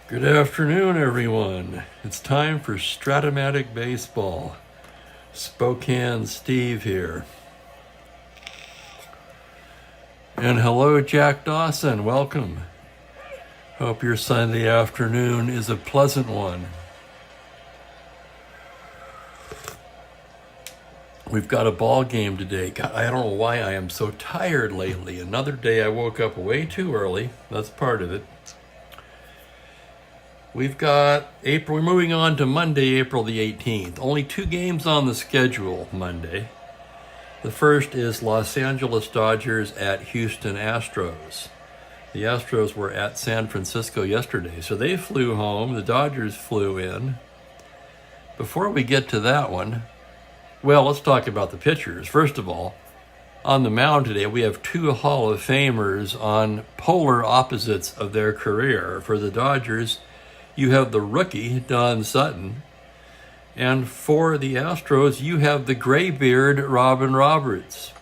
Good afternoon, everyone. It's time for Strat-O-Matic Baseball. Spokane Steve here. And hello, Jack Dawson. Welcome. Hope your Sunday afternoon is a pleasant one. We've got a ball game today. God, I don't know why I am so tired lately. Another day I woke up way too early. That's part of it. We've got April. We're moving on to Monday, April the 18th. Only 2 games on the schedule Monday. The first is Los Angeles Dodgers at Houston Astros. The Astros were at San Francisco yesterday, so they flew home. The Dodgers flew in. Before we get to that one, well, let's talk about the pitchers. First of all, on the mound today, we have 2 Hall of Famers on polar opposites of their career. For the Dodgers, you have the rookie, Don Sutton. And for the Astros, you have the graybeard, Robin Roberts.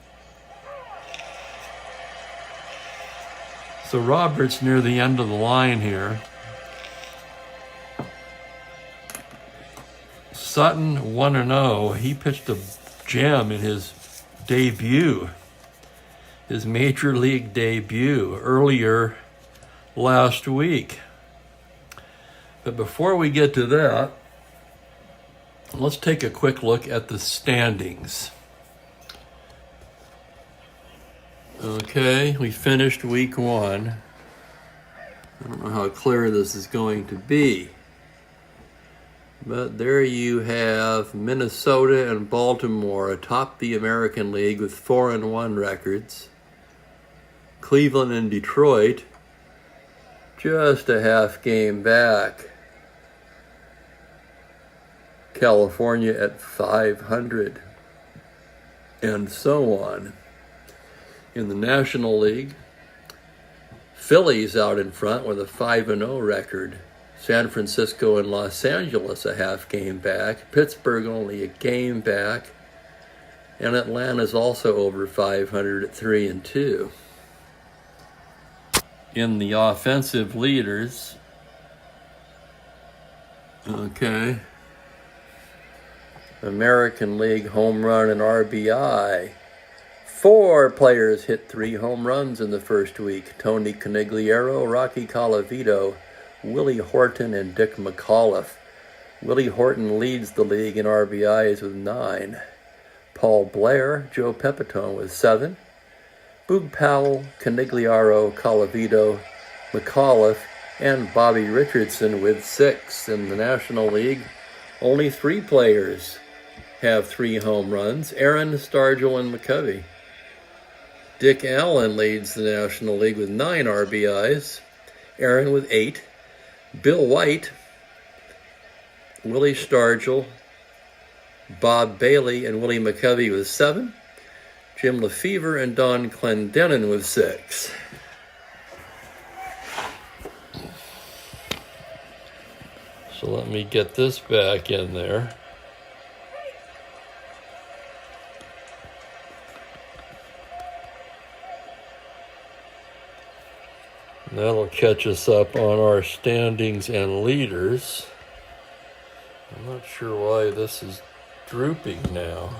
So Roberts near the end of the line here. Sutton 1-0. He pitched a gem in his debut, his major league debut earlier last week. But before we get to that, let's take a quick look at the standings. Okay, we finished week 1. I don't know how clear this is going to be. But there you have Minnesota and Baltimore atop the American League with 4-1 records. Cleveland and Detroit just a half game back. California at 500, and so on. In the National League, Phillies out in front with a 5-0 record. San Francisco and Los Angeles a half game back. Pittsburgh only a game back. And Atlanta's also over 500 at 3-2. In the offensive leaders, okay, American League home run and RBI. 4 players hit 3 home runs in the first week. Tony Conigliaro, Rocky Colavito, Willie Horton, and Dick McAuliffe. Willie Horton leads the league in RBIs with 9. Paul Blair, Joe Pepitone with 7. Boog Powell, Conigliaro, Colavito, McAuliffe, and Bobby Richardson with 6. In the National League, only 3 players have 3 home runs: Aaron, Stargell, and McCovey. Dick Allen leads the National League with 9 RBIs, Aaron with 8, Bill White, Willie Stargell, Bob Bailey, and Willie McCovey with 7, Jim Lefevre and Don Clendenin with 6. So let me get this back in there. That'll catch us up on our standings and leaders. I'm not sure why this is drooping now.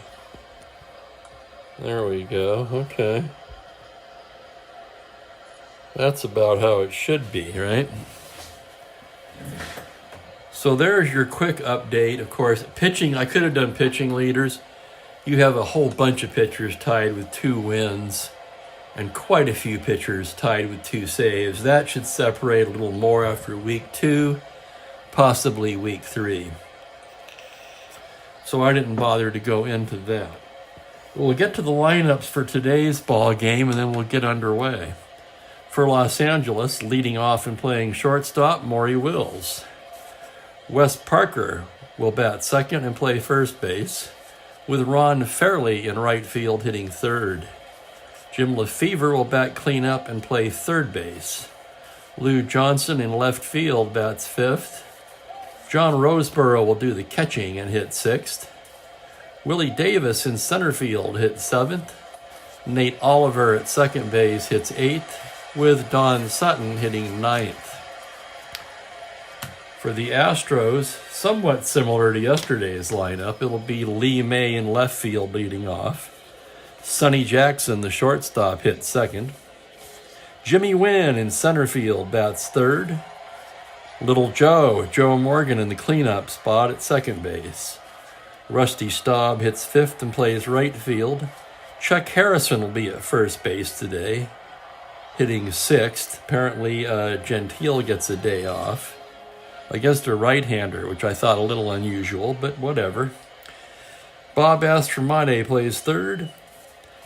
There we go. Okay. That's about how it should be, right? So there's your quick update. Of course, pitching, I could have done pitching leaders. You have a whole bunch of pitchers tied with 2 wins and quite a few pitchers tied with 2 saves. That should separate a little more after week 2, possibly week 3. So I didn't bother to go into that. We'll get to the lineups for today's ball game, and then we'll get underway. For Los Angeles, leading off and playing shortstop, Maury Wills. Wes Parker will bat second and play first base, with Ron Fairley in right field hitting third. Jim Lefevre will bat cleanup and play third base. Lou Johnson in left field bats fifth. John Roseborough will do the catching and hit sixth. Willie Davis in center field hits seventh. Nate Oliver at second base hits eighth, with Don Sutton hitting ninth. For the Astros, somewhat similar to yesterday's lineup, it'll be Lee May in left field leading off. Sonny Jackson, the shortstop, hits second. Jimmy Wynn in center field bats third. Little Joe Morgan in the cleanup spot at second base. Rusty Staub hits fifth and plays right field. Chuck Harrison will be at first base today, hitting sixth. Apparently, Gentile gets a day off against a right-hander, which I thought a little unusual, but whatever. Bob Strat-O-Matic plays third.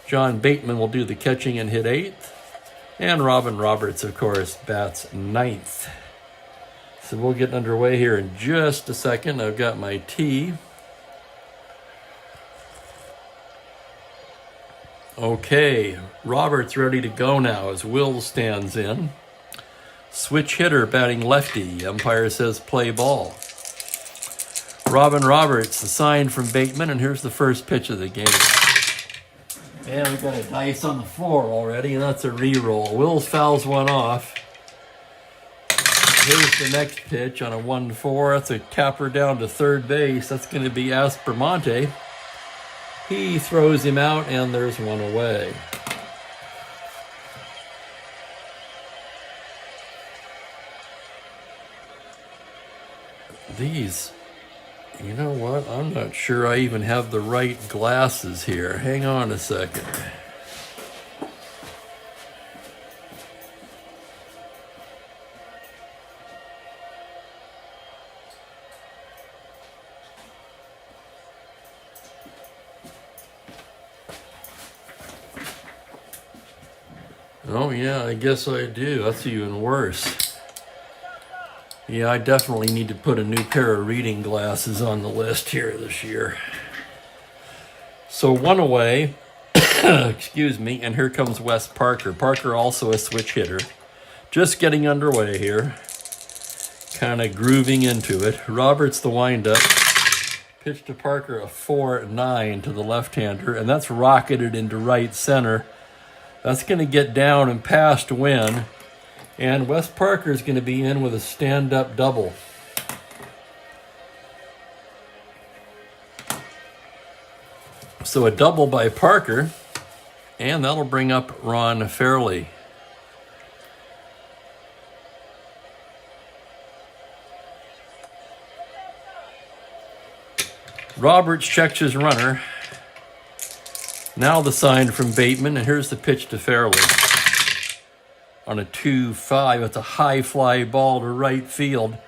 John Bateman will do the catching and hit eighth. And Robin Roberts, of course, bats ninth. So we'll get underway here in just a second. I've got my tea. Okay, Roberts ready to go now as Will stands in. Switch hitter batting lefty. Umpire says play ball. Robin Roberts, the sign from Bateman, and here's the first pitch of the game. And we've got a dice on the floor already, and that's a re-roll. Wills fouls one off. Here's the next pitch on a 1-4. That's a capper down to third base. That's going to be Strat-O-Matic. He throws him out, and there's one away. These, you know what? I'm not sure I even have the right glasses here. Hang on a second. Oh yeah, I guess I do. That's even worse. Yeah, I definitely need to put a new pair of reading glasses on the list here this year. So one away, excuse me, and here comes Wes Parker. Parker also a switch hitter. Just getting underway here. Kind of grooving into it. Roberts the windup. Pitch to Parker, a 4-9 to the left-hander, and that's rocketed into right center. That's going to get down and past Wynn. And Wes Parker is going to be in with a stand-up double. So a double by Parker, and that'll bring up Ron Fairley. Roberts checks his runner. Now the sign from Bateman, and here's the pitch to Fairley. On a 2-5, it's a high fly ball to right field.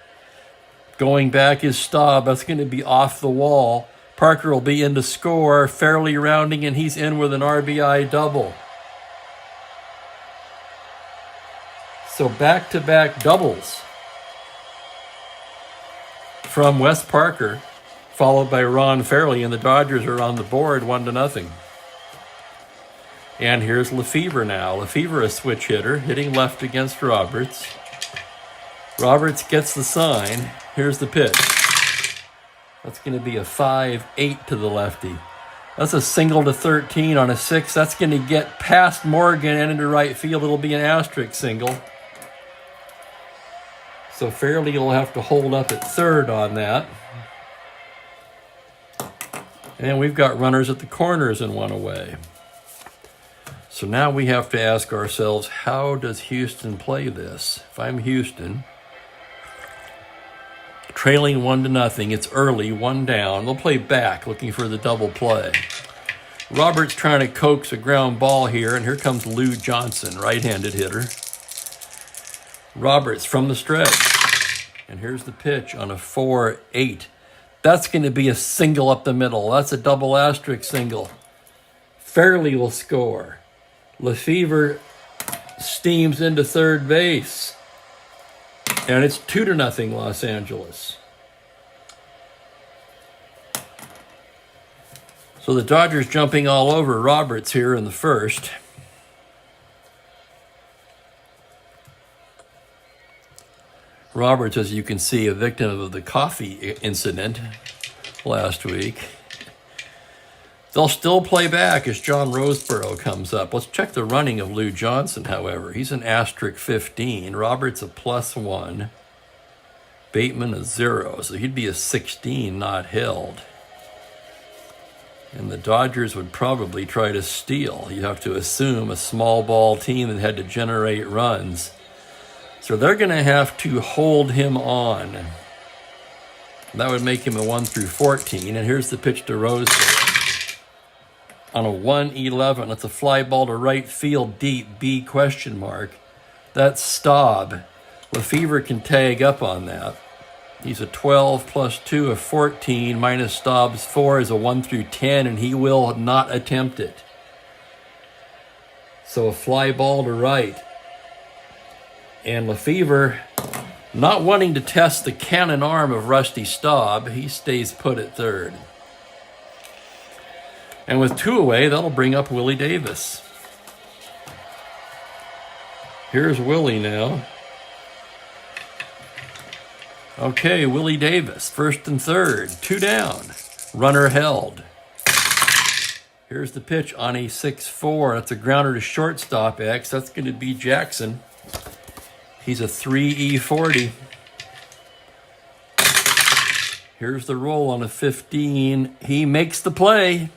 Going back is Staub. That's going to be off the wall. Parker will be in to score. Fairley rounding, and he's in with an RBI double. So back-to-back doubles from Wes Parker, followed by Ron Fairley, and the Dodgers are on the board 1-0. And here's Lefevre now. Lefevre, a switch hitter, hitting left against Roberts. Roberts gets the sign. Here's the pitch. That's going to be a 5-8 to the lefty. That's a single to 13 on a 6. That's going to get past Morgan and into right field. It'll be an asterisk single. So Fairley will have to hold up at third on that. And we've got runners at the corners and one away. So now we have to ask ourselves, how does Houston play this? If I'm Houston, trailing 1-0, it's early, one down. They'll play back, looking for the double play. Roberts trying to coax a ground ball here, and here comes Lou Johnson, right-handed hitter. Roberts from the stretch. And here's the pitch on a 4-8. That's going to be a single up the middle. That's a double asterisk single. Fairley will score. Lefevre steams into third base. And it's 2-0 Los Angeles. So the Dodgers jumping all over Roberts here in the first. Roberts, as you can see, a victim of the coffee incident last week. They'll still play back as John Roseborough comes up. Let's check the running of Lou Johnson, however. He's an asterisk 15. Roberts a +1. Bateman a 0, so he'd be a 16 not held. And the Dodgers would probably try to steal. You have to assume a small ball team that had to generate runs. So they're going to have to hold him on. That would make him a 1 through 14. And here's the pitch to Roseberry. On a 1-11, it's a fly ball to right field deep, B question mark. That's Staub. Lefevre can tag up on that. He's a 12 plus 2, a 14, minus Staub's 4 is a 1 through 10, and he will not attempt it. So a fly ball to right. And Lefevre, not wanting to test the cannon arm of Rusty Staub, he stays put at third. And with 2 away, that'll bring up Willie Davis. Here's Willie now. Okay, Willie Davis, first and third, 2 down. Runner held. Here's the pitch on a 6-4. That's a grounder to shortstop X. That's going to be Jackson. He's a 3E40. Here's the roll on a 15. He makes the play.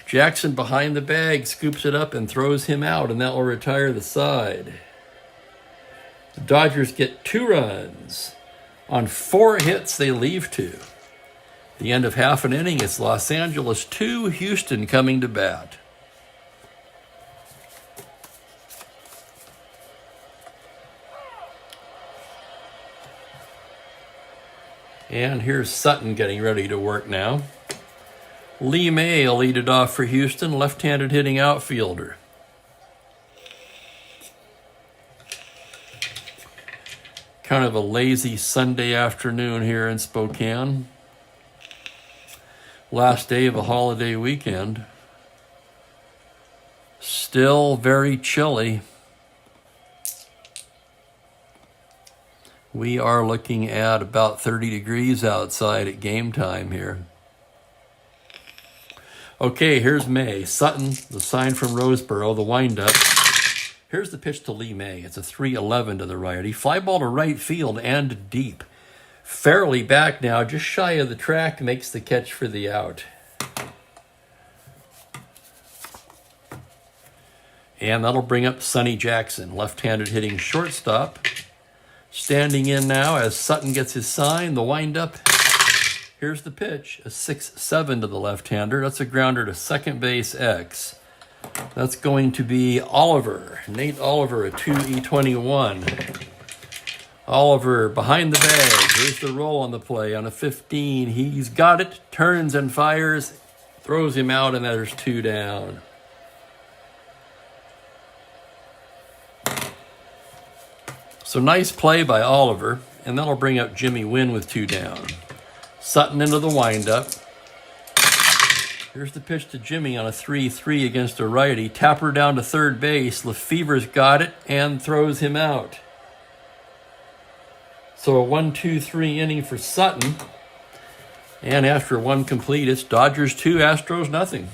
Jackson behind the bag scoops it up and throws him out, and that will retire the side. The Dodgers get 2 runs. On 4 hits, they leave 2. The end of half an inning, it's Los Angeles 2, Houston coming to bat. And here's Sutton getting ready to work now. Lee May will lead it off for Houston, left-handed hitting outfielder. Kind of a lazy Sunday afternoon here in Spokane. Last day of a holiday weekend. Still very chilly. We are looking at about 30 degrees outside at game time here. Okay, here's May. Sutton, the sign from Roseboro, the windup. Here's the pitch to Lee May. It's a 3-11 to the righty. Fly ball to right field and deep. Fairly back now, just shy of the track, makes the catch for the out. And that'll bring up Sonny Jackson, left-handed hitting shortstop. Standing in now as Sutton gets his sign, the windup. Here's the pitch, a 6-7 to the left-hander. That's a grounder to second base X. That's going to be Oliver, Nate Oliver, a 2E21. Oliver behind the bag. Here's the roll on the play on a 15. He's got it, turns and fires, throws him out, and there's 2 down. So nice play by Oliver, and that'll bring up Jimmy Wynn with 2 down. Sutton into the windup. Here's the pitch to Jimmy on a 3-3 against a righty. Tapper down to third base. Lefevre's got it and throws him out. So a 1-2-3 inning for Sutton. And after 1 complete, it's Dodgers 2, Astros nothing.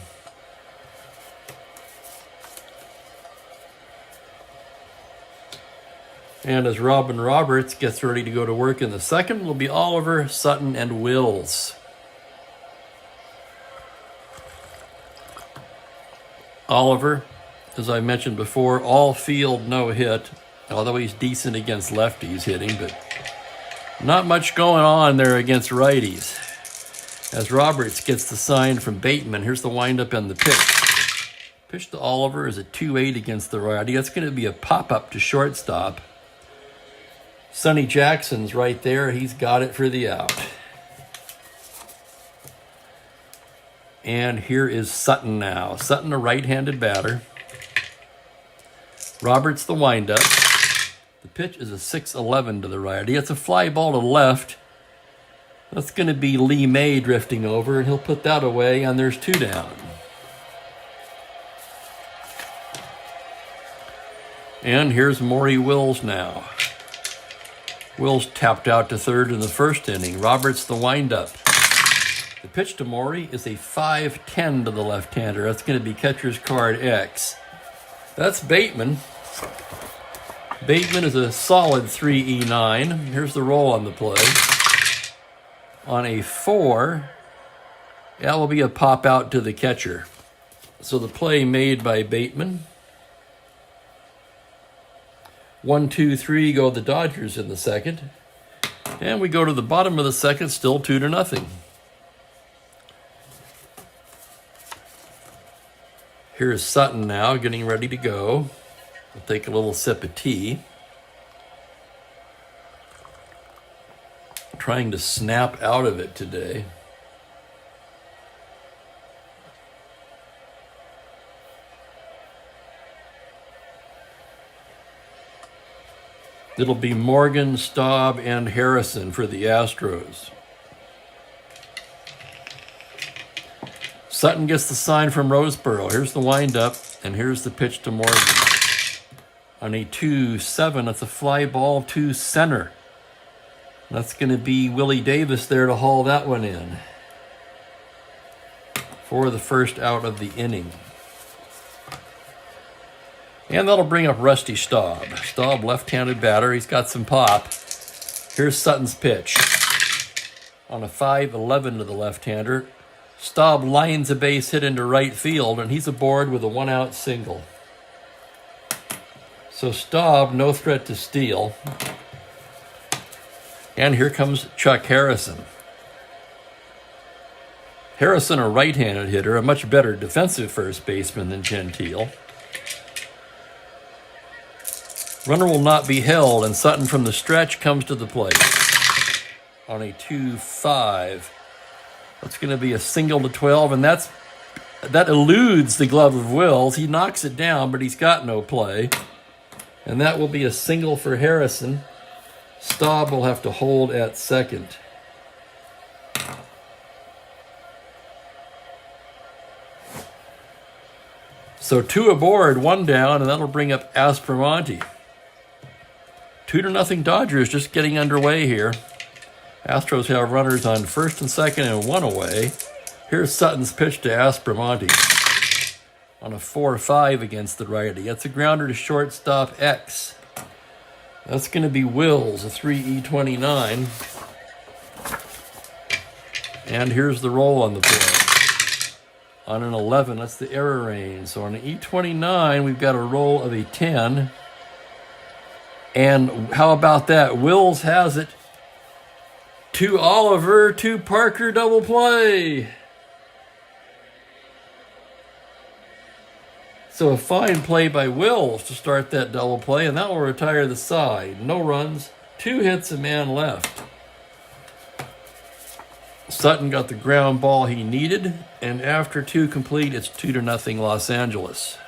And as Robin Roberts gets ready to go to work in the second, will be Oliver, Sutton, and Wills. Oliver, as I mentioned before, all field, no hit, although he's decent against lefties hitting, but not much going on there against righties. As Roberts gets the sign from Bateman, here's the windup and the pitch. Pitch to Oliver is a 2-8 against the righty. That's going to be a pop-up to shortstop. Sonny Jackson's right there. He's got it for the out. And here is Sutton now. Sutton, a right-handed batter. Roberts, the windup. The pitch is a 6-11 to the righty. It's a fly ball to left. That's going to be Lee May drifting over, and he'll put that away, and there's 2 down. And here's Maury Wills now. Wills tapped out to third in the first inning. Roberts, the windup. The pitch to Maury is a 5-10 to the left-hander. That's going to be catcher's card X. That's Bateman. Bateman is a solid 3E9. Here's the roll on the play. On a 4, that will be a pop out to the catcher. So the play made by Bateman. 1, 2, 3 go the Dodgers in the second. And we go to the bottom of the second, still 2-0. Here's Sutton now getting ready to go. We'll take a little sip of tea. Trying to snap out of it today. It'll be Morgan, Staub, and Harrison for the Astros. Sutton gets the sign from Roseboro. Here's the windup, and here's the pitch to Morgan. On a 2-7, it's a fly ball to center. That's going to be Willie Davis there to haul that one in for the first out of the inning. And that'll bring up Rusty Staub. Staub, left-handed batter. He's got some pop. Here's Sutton's pitch. On a 5-11 to the left-hander. Staub lines a base hit into right field, and he's aboard with a 1-out single. So Staub, no threat to steal. And here comes Chuck Harrison. Harrison, a right-handed hitter, a much better defensive first baseman than Gentile. Runner will not be held, and Sutton from the stretch comes to the plate. On a 2-5. That's going to be a single to 12, and that eludes the glove of Wills. He knocks it down, but he's got no play. And that will be a single for Harrison. Staub will have to hold at second. So 2 aboard, 1 down, and that'll bring up Aspromonte. 2-0 Dodgers just getting underway here. Astros have runners on first and second and 1 away. Here's Sutton's pitch to Aspromonte on a 4-5 against the righty. That's a grounder to shortstop X. That's going to be Wills, a 3E29. And here's the roll on the play. On an 11, that's the error range. So on an E29, we've got a roll of a 10. And how about that? Wills has it. To Oliver, to Parker, double play. So a fine play by Wills to start that double play, and that will retire the side. No runs, 2 hits, a man left. Sutton got the ground ball he needed, and after 2 complete, it's 2-0 Los Angeles.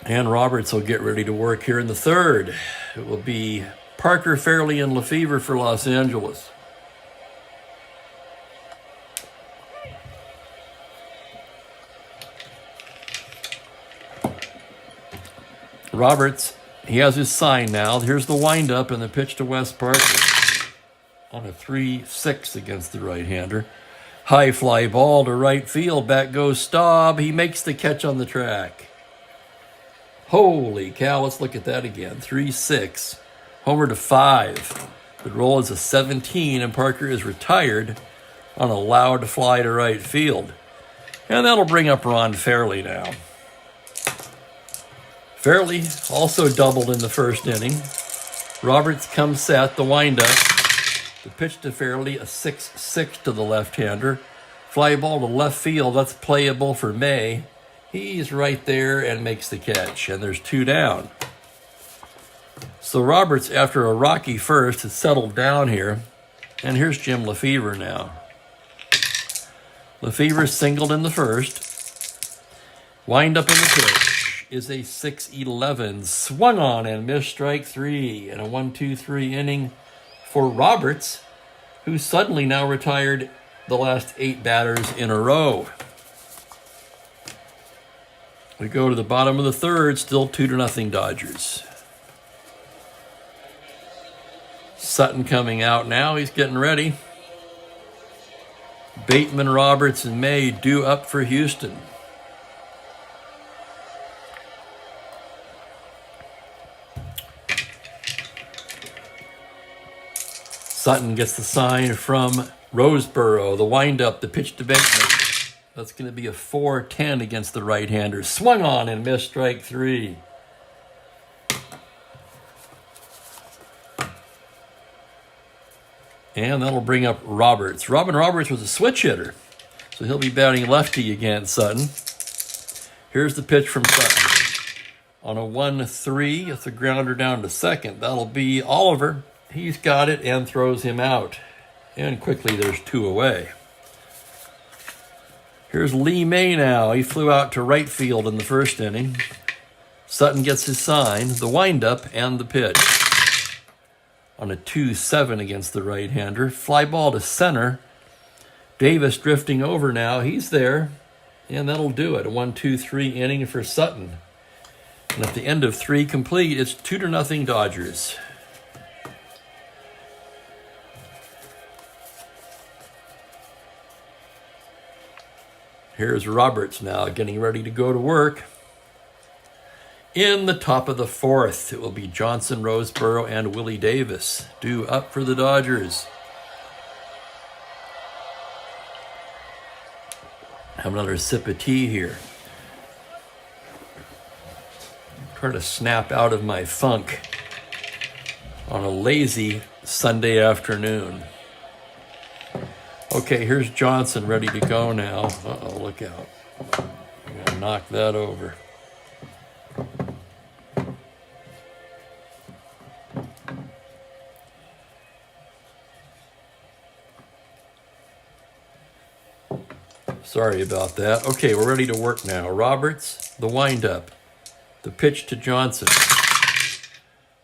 And Roberts will get ready to work here in the third. It will be Parker, Fairley, and Lefevre for Los Angeles. Roberts, he has his sign now. Here's the windup and the pitch to Wes Parker. On a 3-6 against the right-hander. High fly ball to right field. Back goes Staub. He makes the catch on the track. Holy cow, let's look at that again. 3-6. Homer to 5. The roll is a 17, and Parker is retired on a loud fly to right field. And that'll bring up Ron Fairley now. Fairley also doubled in the first inning. Roberts comes set, the windup. The pitch to Fairley, a 6-6 to the left-hander. Fly ball to left field, that's playable for May. He's right there and makes the catch, and there's 2 down. So Roberts, after a rocky first, has settled down here. And here's Jim Lefevre now. Lefevre singled in the first. Wind up in the pitch is a 6-11. Swung on and missed, strike 3. And a 1-2-3 inning for Roberts, who suddenly now retired the last 8 batters in a row. We go to the bottom of the third, still 2-0 Dodgers. Sutton coming out now, he's getting ready. Bateman, Roberts, and May due up for Houston. Sutton gets the sign from Roseboro. The windup, the pitch to Bateman. That's going to be a 4-10 against the right-hander. Swung on and missed strike 3. And that'll bring up Roberts. Robin Roberts was a switch hitter, so he'll be batting lefty against Sutton. Here's the pitch from Sutton. On a 1-3, it's a grounder down to second. That'll be Oliver. He's got it and throws him out. And quickly there's 2 away. Here's Lee May now. He flew out to right field in the first inning. Sutton gets his sign, the windup, and the pitch. On a 2-7 against the right-hander. Fly ball to center. Davis drifting over now. He's there. And that'll do it. A 1-2-3 inning for Sutton. And at the end of 3 complete, it's 2-0 Dodgers. Here's Roberts now getting ready to go to work. In the top of the 4th, it will be Johnson, Roseboro, and Willie Davis due up for the Dodgers. Have another sip of tea here. Try to snap out of my funk on a lazy Sunday afternoon. Okay, here's Johnson ready to go now. Uh-oh, look out. I'm going to knock that over. Sorry about that. Okay, we're ready to work now. Roberts, the windup. The pitch to Johnson.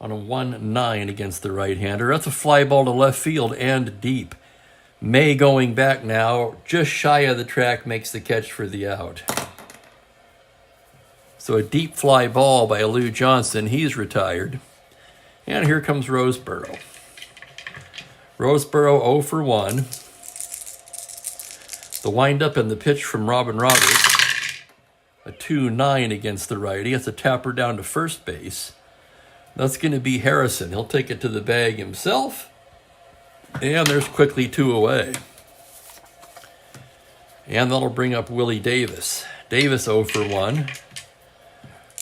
On a 1-9 against the right-hander. That's a fly ball to left field and deep. May going back now, just shy of the track, makes the catch for the out. So a deep fly ball by Lou Johnson. He's retired. And here comes Roseboro. Roseboro 0 for 1. The windup and the pitch from Robin Roberts. A 2-9 against the righty. It's a tapper down to first base. That's going to be Harrison. He'll take it to the bag himself. And there's quickly 2 away. And that'll bring up Willie Davis. Davis 0 for 1.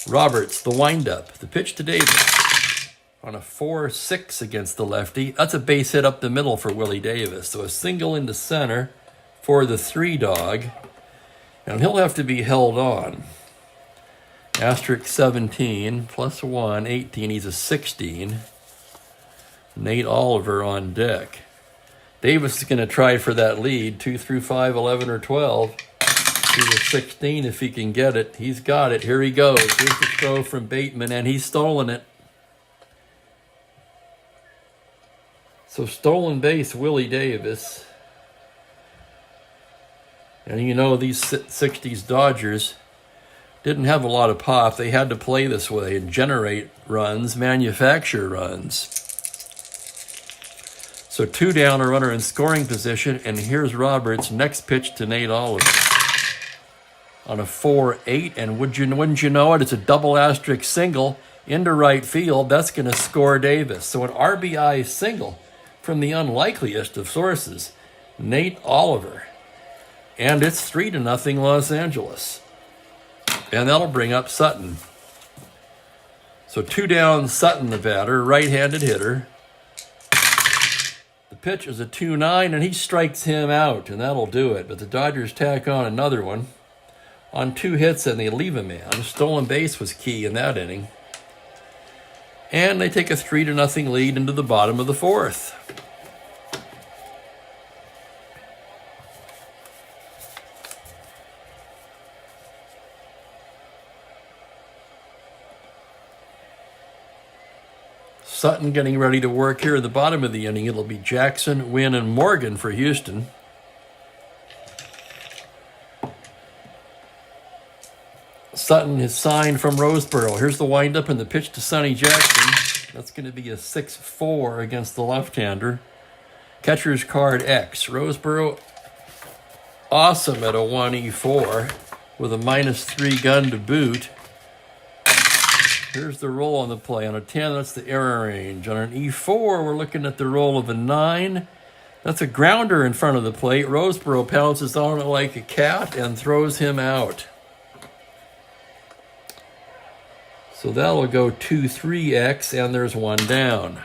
Roberts, the windup. The pitch to Davis. On a 4-6 against the lefty. That's a base hit up the middle for Willie Davis. So a single into center for the 3-dog. And he'll have to be held on. Asterisk 17, plus 1, 18. He's a 16. Nate Oliver on deck. Davis is going to try for that lead, 2 through 5, 11 or 12. To the 16 if he can get it. He's got it. Here he goes. Here's the throw from Bateman, and he's stolen it. So stolen base, Willie Davis. And you know these 60s Dodgers didn't have a lot of pop. They had to play this way and generate runs, manufacture runs. So 2 down, a runner in scoring position, and here's Roberts' next pitch to Nate Oliver. On a 4-8, and wouldn't you know it, it's a double asterisk single into right field. That's going to score Davis. So an RBI single from the unlikeliest of sources, Nate Oliver. And it's 3-0 Los Angeles. And that'll bring up Sutton. So 2 down, Sutton the batter, right-handed hitter. The pitch is a 2-9, and he strikes him out, and that'll do it. But the Dodgers tack on another one on 2 hits, and they leave a man. Stolen base was key in that inning. And they take a 3-0 lead into the bottom of the 4th. Sutton getting ready to work here at the bottom of the inning. It'll be Jackson, Wynn, and Morgan for Houston. Sutton is signed from Roseboro. Here's the windup and the pitch to Sonny Jackson. That's going to be a 6-4 against the left-hander. Catcher's card X. Roseboro awesome at a 1-E4 with a -3 gun to boot. Here's the roll on the play. On a 10, that's the error range. On an E4, we're looking at the roll of a 9. That's a grounder in front of the plate. Roseboro pounces on it like a cat and throws him out. So that'll go 2-3X, and there's one down.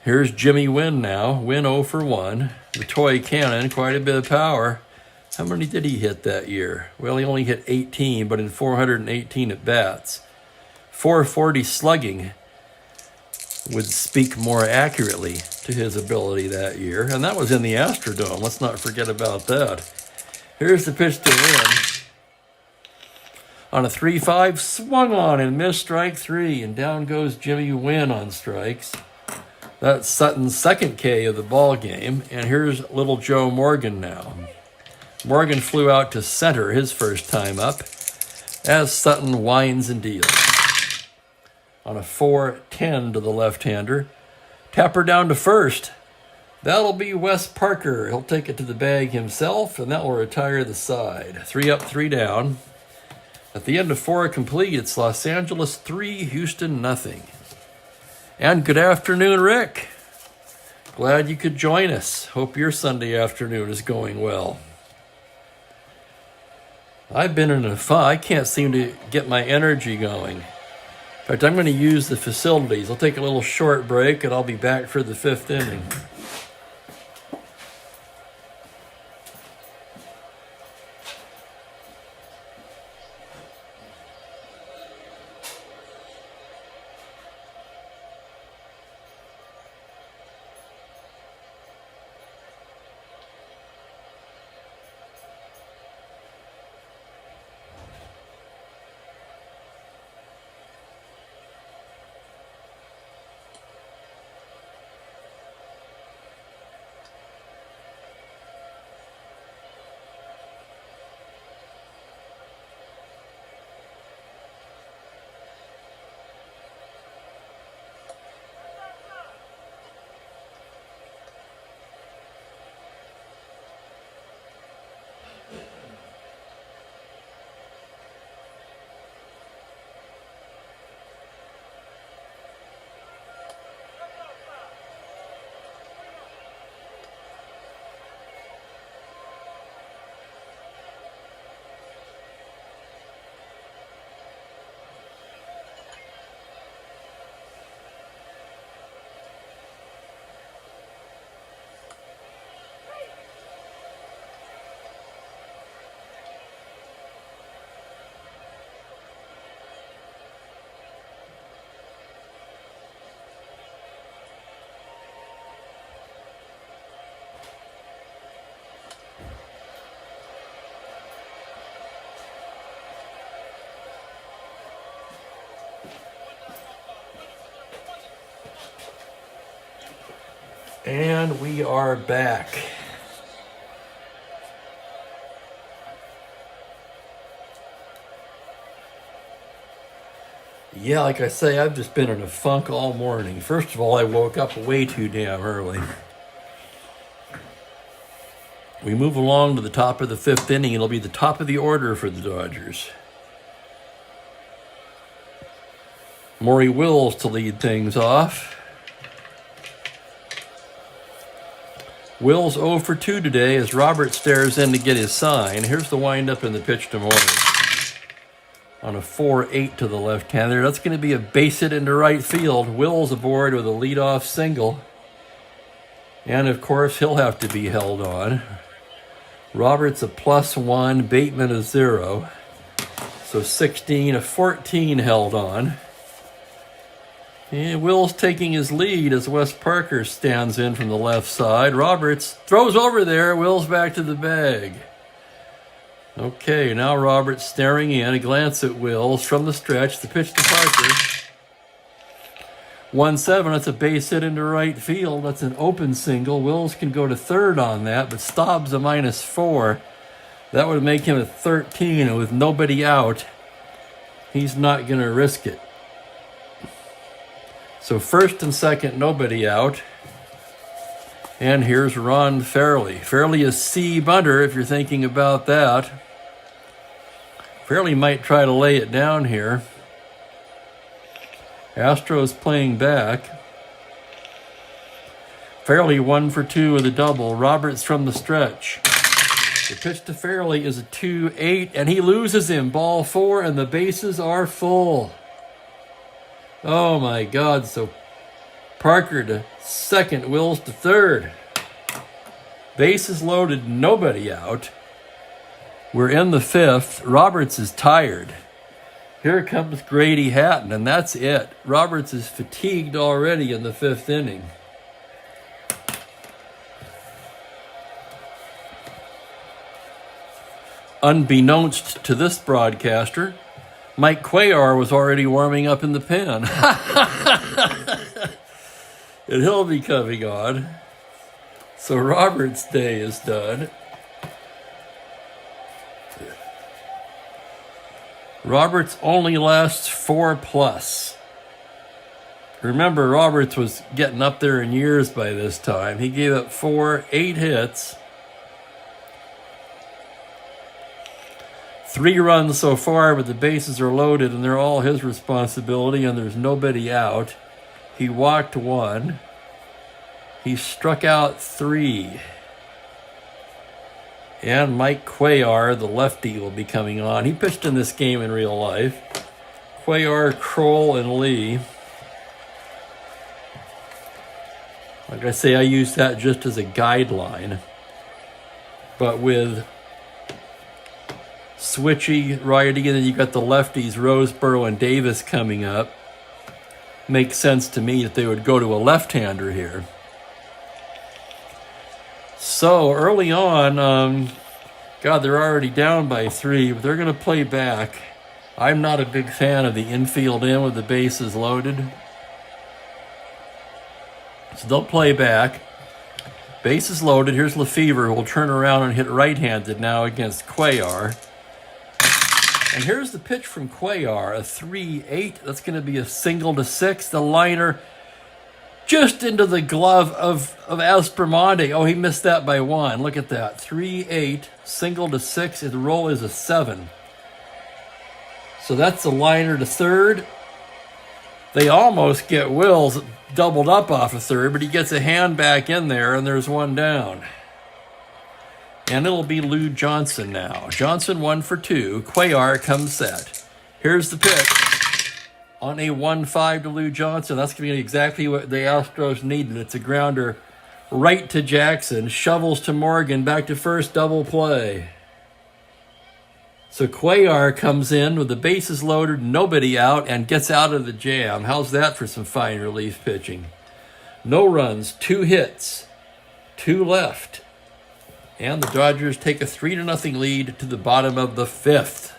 Here's Jimmy Wynn now. Wynn 0 for 1. The toy cannon, quite a bit of power. How many did he hit that year? Well, he only hit 18, but in 418 at-bats. 440 slugging would speak more accurately to his ability that year. And that was in the Astrodome. Let's not forget about that. Here's the pitch to Wynn. On a 3-5, swung on and missed strike 3. And down goes Jimmy Wynn on strikes. That's Sutton's second K of the ball game. And here's little Joe Morgan now. Morgan flew out to center his first time up as Sutton winds and deals. On a 4-10 to the left-hander. Tapper down to first. That'll be Wes Parker. He'll take it to the bag himself, and that will retire the side. 3 up, 3 down. At the end of 4 complete, it's Los Angeles 3, Houston nothing. And good afternoon, Rick. Glad you could join us. Hope your Sunday afternoon is going well. I've been in a fun. I can't seem to get my energy going. In fact, I'm going to use the facilities. I'll take a little short break, and I'll be back for the 5th inning. And we are back. Yeah, like I say, I've just been in a funk all morning. First of all, I woke up way too damn early. We move along to the top of the 5th inning. It'll be the top of the order for the Dodgers. Maury Wills to lead things off. Wills 0 for 2 today as Robert stares in to get his sign. Here's the windup and the pitch to Maury. On a 4-8 to the left-hander. That's going to be a base hit into right field. Wills aboard with a leadoff single. And, of course, he'll have to be held on. Roberts a +1, Bateman a 0. So 16, a 14 held on. And Wills taking his lead as Wes Parker stands in from the left side. Roberts throws over there. Wills back to the bag. Okay, now Roberts staring in. A glance at Wills from the stretch. The pitch to Parker. 1-7. That's a base hit into right field. That's an open single. Wills can go to third on that, but Staub's a -4. That would make him a 13, and with nobody out, he's not going to risk it. So first and second, nobody out. And here's Ron Fairley. Fairley is C bunter, if you're thinking about that. Fairley might try to lay it down here. Astros playing back. Fairley 1 for 2 with a double. Roberts from the stretch. The pitch to Fairley is a 2-8, and he loses him. Ball 4, and the bases are full. Oh my God, so Parker to second, Wills to third. Bases loaded, nobody out. We're in the 5th. Roberts is tired. Here comes Grady Hatton, and that's it. Roberts is fatigued already in the 5th inning. Unbeknownst to this broadcaster, Mike Cuellar was already warming up in the pen. And he'll be coming on. So Roberts' day is done. Roberts only lasts 4+. Remember, Roberts was getting up there in years by this time. He gave up 8 hits. 3 runs so far, but the bases are loaded, and they're all his responsibility, and there's nobody out. He walked 1. He struck out 3. And Mike Cuellar, the lefty, will be coming on. He pitched in this game in real life. Cuellar, Kroll, and Lee. Like I say, I use that just as a guideline. But with switchy righty, and then you got the lefties, Roseboro and Davis coming up. Makes sense to me that they would go to a left-hander here. So early on, God, they're already down by 3, but they're going to play back. I'm not a big fan of the infield in with the bases loaded. So they'll play back. Bases loaded. Here's Lefevre, who will turn around and hit right-handed now against Cuellar. And here's the pitch from Cuellar, a 3-8. That's going to be a single to 6. The liner just into the glove of Aspromonte. Oh, he missed that by 1. Look at that. 3-8, single to 6. The roll is a 7. So that's the liner to third. They almost get Wills doubled up off of third, but he gets a hand back in there, and there's 1 down. And it'll be Lou Johnson now. Johnson 1 for 2. Cuellar comes set. Here's the pitch on a 1-5 to Lou Johnson. That's going to be exactly what the Astros needed. It's a grounder right to Jackson. Shovels to Morgan. Back to first, double play. So Cuellar comes in with the bases loaded, nobody out, and gets out of the jam. How's that for some fine relief pitching? No runs, 2 hits, 2 left. And the Dodgers take a 3-0 lead to the bottom of the 5th.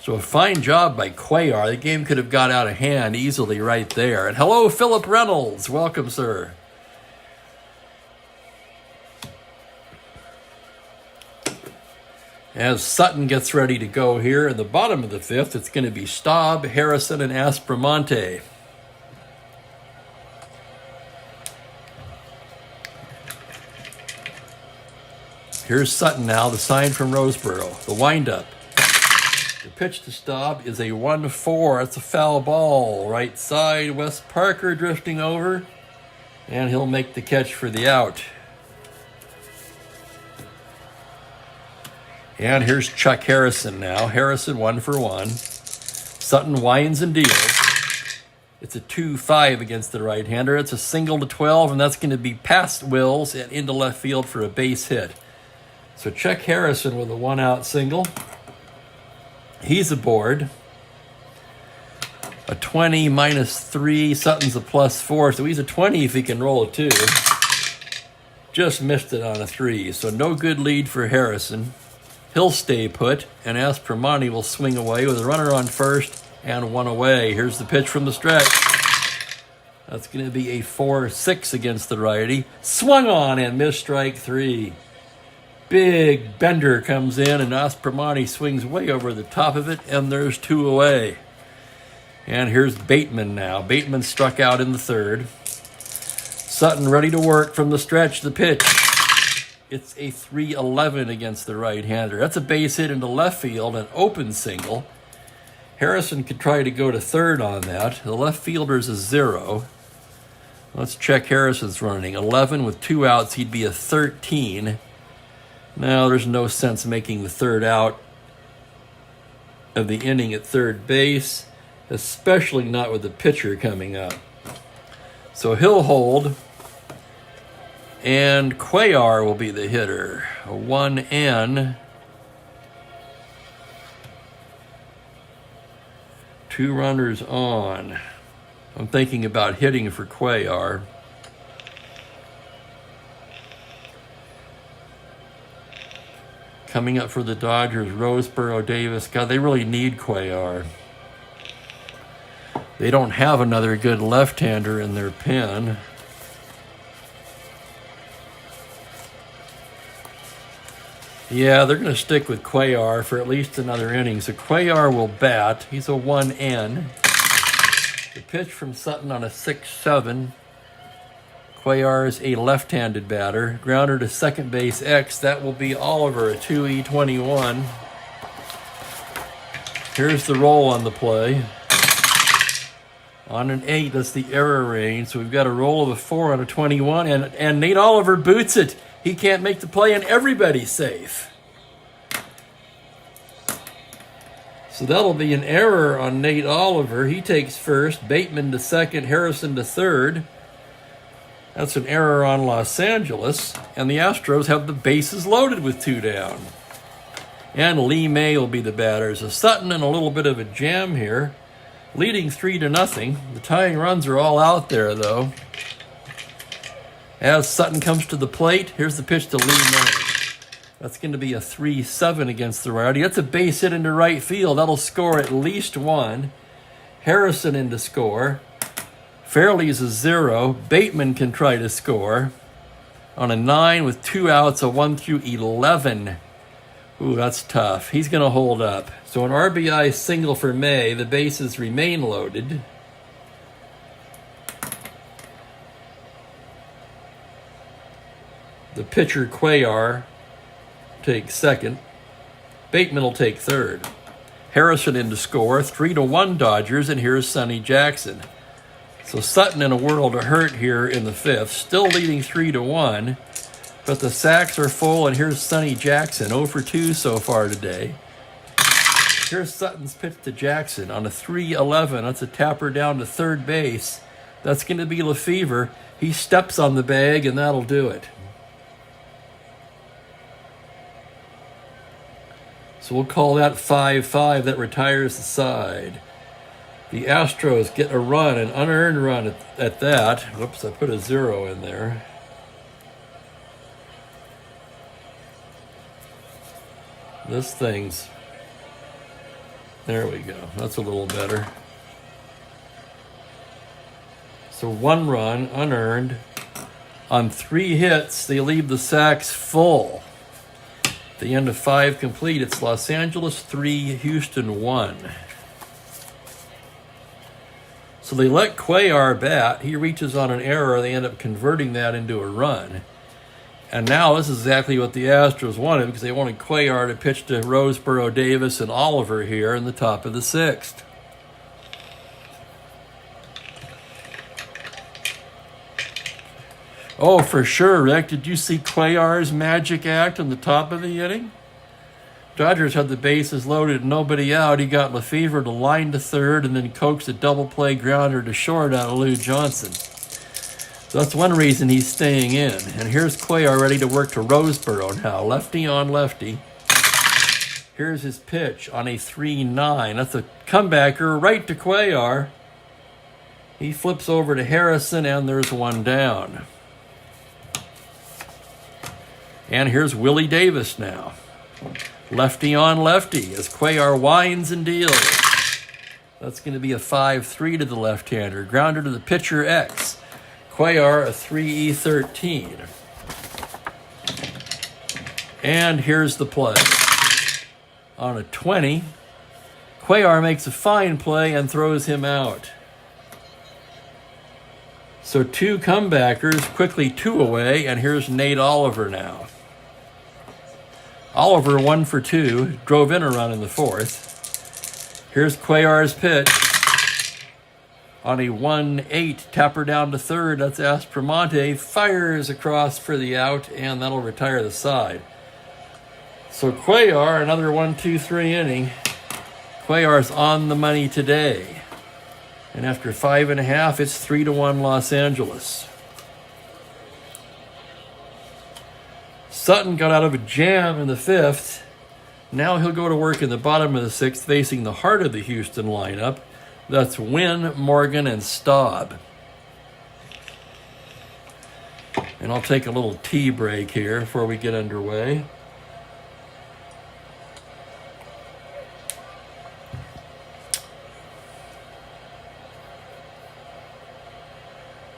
So a fine job by Cuellar. The game could have got out of hand easily right there. And hello, Philip Reynolds. Welcome, sir. As Sutton gets ready to go here in the bottom of the 5th, it's going to be Staub, Harrison, and Aspromonte. Here's Sutton now, the sign from Roseboro. The windup. The pitch to Staub is a 1-4. It's a foul ball. Right side, Wes Parker drifting over. And he'll make the catch for the out. And here's Chuck Harrison now. Harrison 1 for 1. Sutton winds and deals. It's a 2-5 against the right-hander. It's a single to 12, and that's going to be past Wills and into left field for a base hit. So Chuck Harrison with a 1-out single. He's aboard. A 20 minus 3. Sutton's a +4, so he's a 20 if he can roll a 2. Just missed it on a 3, so no good lead for Harrison. He'll stay put, and Aspromonte will swing away with a runner on first and 1 away. Here's the pitch from the stretch. That's going to be a 4-6 against the righty. Swung on and missed strike 3. Big bender comes in, and Aspromonte swings way over the top of it, and there's 2 away. And here's Bateman now. Bateman struck out in the 3rd. Sutton ready to work from the stretch. The pitch It's a 3-11 against the right-hander. That's a base hit into left field, an open single. Harrison could try to go to third on that. The left fielder's a 0. Let's check Harrison's running. 11 with 2 outs, he'd be a 13. Now, there's no sense making the third out of the inning at third base, especially not with the pitcher coming up. So he'll hold, and Cuellar will be the hitter. A 1N. 2 runners on. I'm thinking about hitting for Cuellar. Coming up for the Dodgers, Roseboro, Davis. God, they really need Cuellar. They don't have another good left-hander in their pen. Yeah, they're going to stick with Cuellar for at least another inning. So Cuellar will bat. He's a 1N. The pitch from Sutton on a 6-7. Cuellar is a left-handed batter. Grounder to second base X. That will be Oliver, a 2E21. Here's the roll on the play. On an 8, that's the error range. So we've got a roll of a 4 on a 21. And Nate Oliver boots it. He can't make the play, and everybody's safe. So that'll be an error on Nate Oliver. He takes first. Bateman to second. Harrison to third. That's an error on Los Angeles. And the Astros have the bases loaded with 2 down. And Lee May will be the batter. So Sutton in a little bit of a jam here. Leading 3-0. The tying runs are all out there, though. As Sutton comes to the plate, here's the pitch to Lee May. That's going to be a 3-7 against the righty. That's a base hit into right field. That'll score at least 1. Harrison in to score. Fairley's a 0. Bateman can try to score. On a 9 with 2 outs, a 1-11. Ooh, that's tough. He's going to hold up. So an RBI single for May. The bases remain loaded. The pitcher, Cuellar, takes second. Bateman will take third. Harrison in to score. 3-1 Dodgers, and here's Sonny Jackson. So Sutton in a world of hurt here in the 5th. Still leading 3-1, but the sacks are full, and here's Sonny Jackson. 0 for 2 so far today. Here's Sutton's pitch to Jackson on a 3-11. That's a tapper down to third base. That's going to be Lefevre. He steps on the bag, and that'll do it. So we'll call that 5-5. That retires the side. The Astros get a run, an unearned run at that. Whoops, I put a 0 in there. This thing's... There we go. That's a little better. So 1 run, unearned. On 3 hits, they leave the sacks full. At the end of 5 complete, it's Los Angeles 3, Houston 1. So they let Cuellar bat. He reaches on an error. They end up converting that into a run. And now this is exactly what the Astros wanted, because they wanted Cuellar to pitch to Roseboro, Davis, and Oliver here in the top of the 6th. Oh, for sure, Rick. Did you see Cuellar's magic act in the top of the inning? Dodgers had the bases loaded, nobody out. He got Lefevre to line to third and then coaxed a double play grounder to short out of Lou Johnson. So that's one reason he's staying in. And here's Cuellar ready to work to Roseboro now. Lefty on lefty. Here's his pitch on a 3-9. That's a comebacker right to Cuellar. He flips over to Harrison, and there's 1 down. And here's Willie Davis now. Lefty on lefty as Cuellar winds and deals. That's going to be a 5-3 to the left-hander. Grounder to the pitcher X. Cuellar a 3E13. And here's the play. On a 20, Cuellar makes a fine play and throws him out. So 2 comebackers, quickly 2 away, and here's Nate Oliver now. Oliver 1 for 2, drove in a run in the fourth. Here's Cuellar's pitch on a 1-8, tapper down to third. That's Aspromonte, fires across for the out, and that'll retire the side. So Cuellar, another 1-2-3 inning. Cuellar's on the money today. And after 5.5, it's 3-1 Los Angeles. Sutton got out of a jam in the fifth. Now he'll go to work in the bottom of the sixth, facing the heart of the Houston lineup. That's Wynn, Morgan, and Staub. And I'll take a little tea break here before we get underway.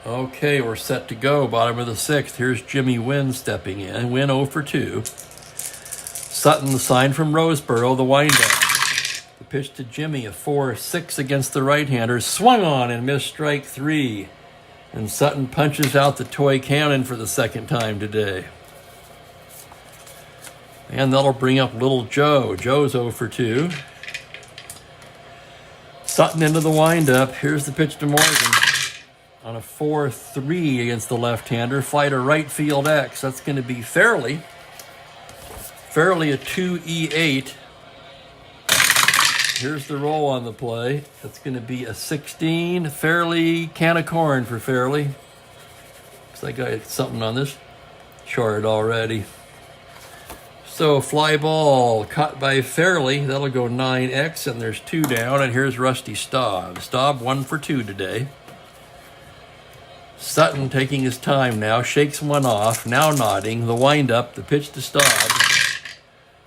Okay, we're set to go. Bottom of the sixth. Here's Jimmy Wynn stepping in. Wynn 0 for 2. Sutton, the sign from Roseboro, the windup. The pitch to Jimmy, a 4-6 against the right-hander. Swung on and missed strike 3. And Sutton punches out the toy cannon for the second time today. And that'll bring up Little Joe. Joe's 0 for 2. Sutton into the windup. Here's the pitch to Morgan. On a 4-3 against the left-hander. Fly to right field X. That's going to be fairly a 2-E8. Here's the roll on the play. That's going to be a 16. Fairly, can of corn for Fairly. Looks like I got something on this chart already. So fly ball caught by Fairly. That'll go 9X, and there's 2 down. And here's Rusty Staub. Staub 1 for 2 today. Sutton taking his time now, shakes one off, now nodding. The windup, the pitch to Staub.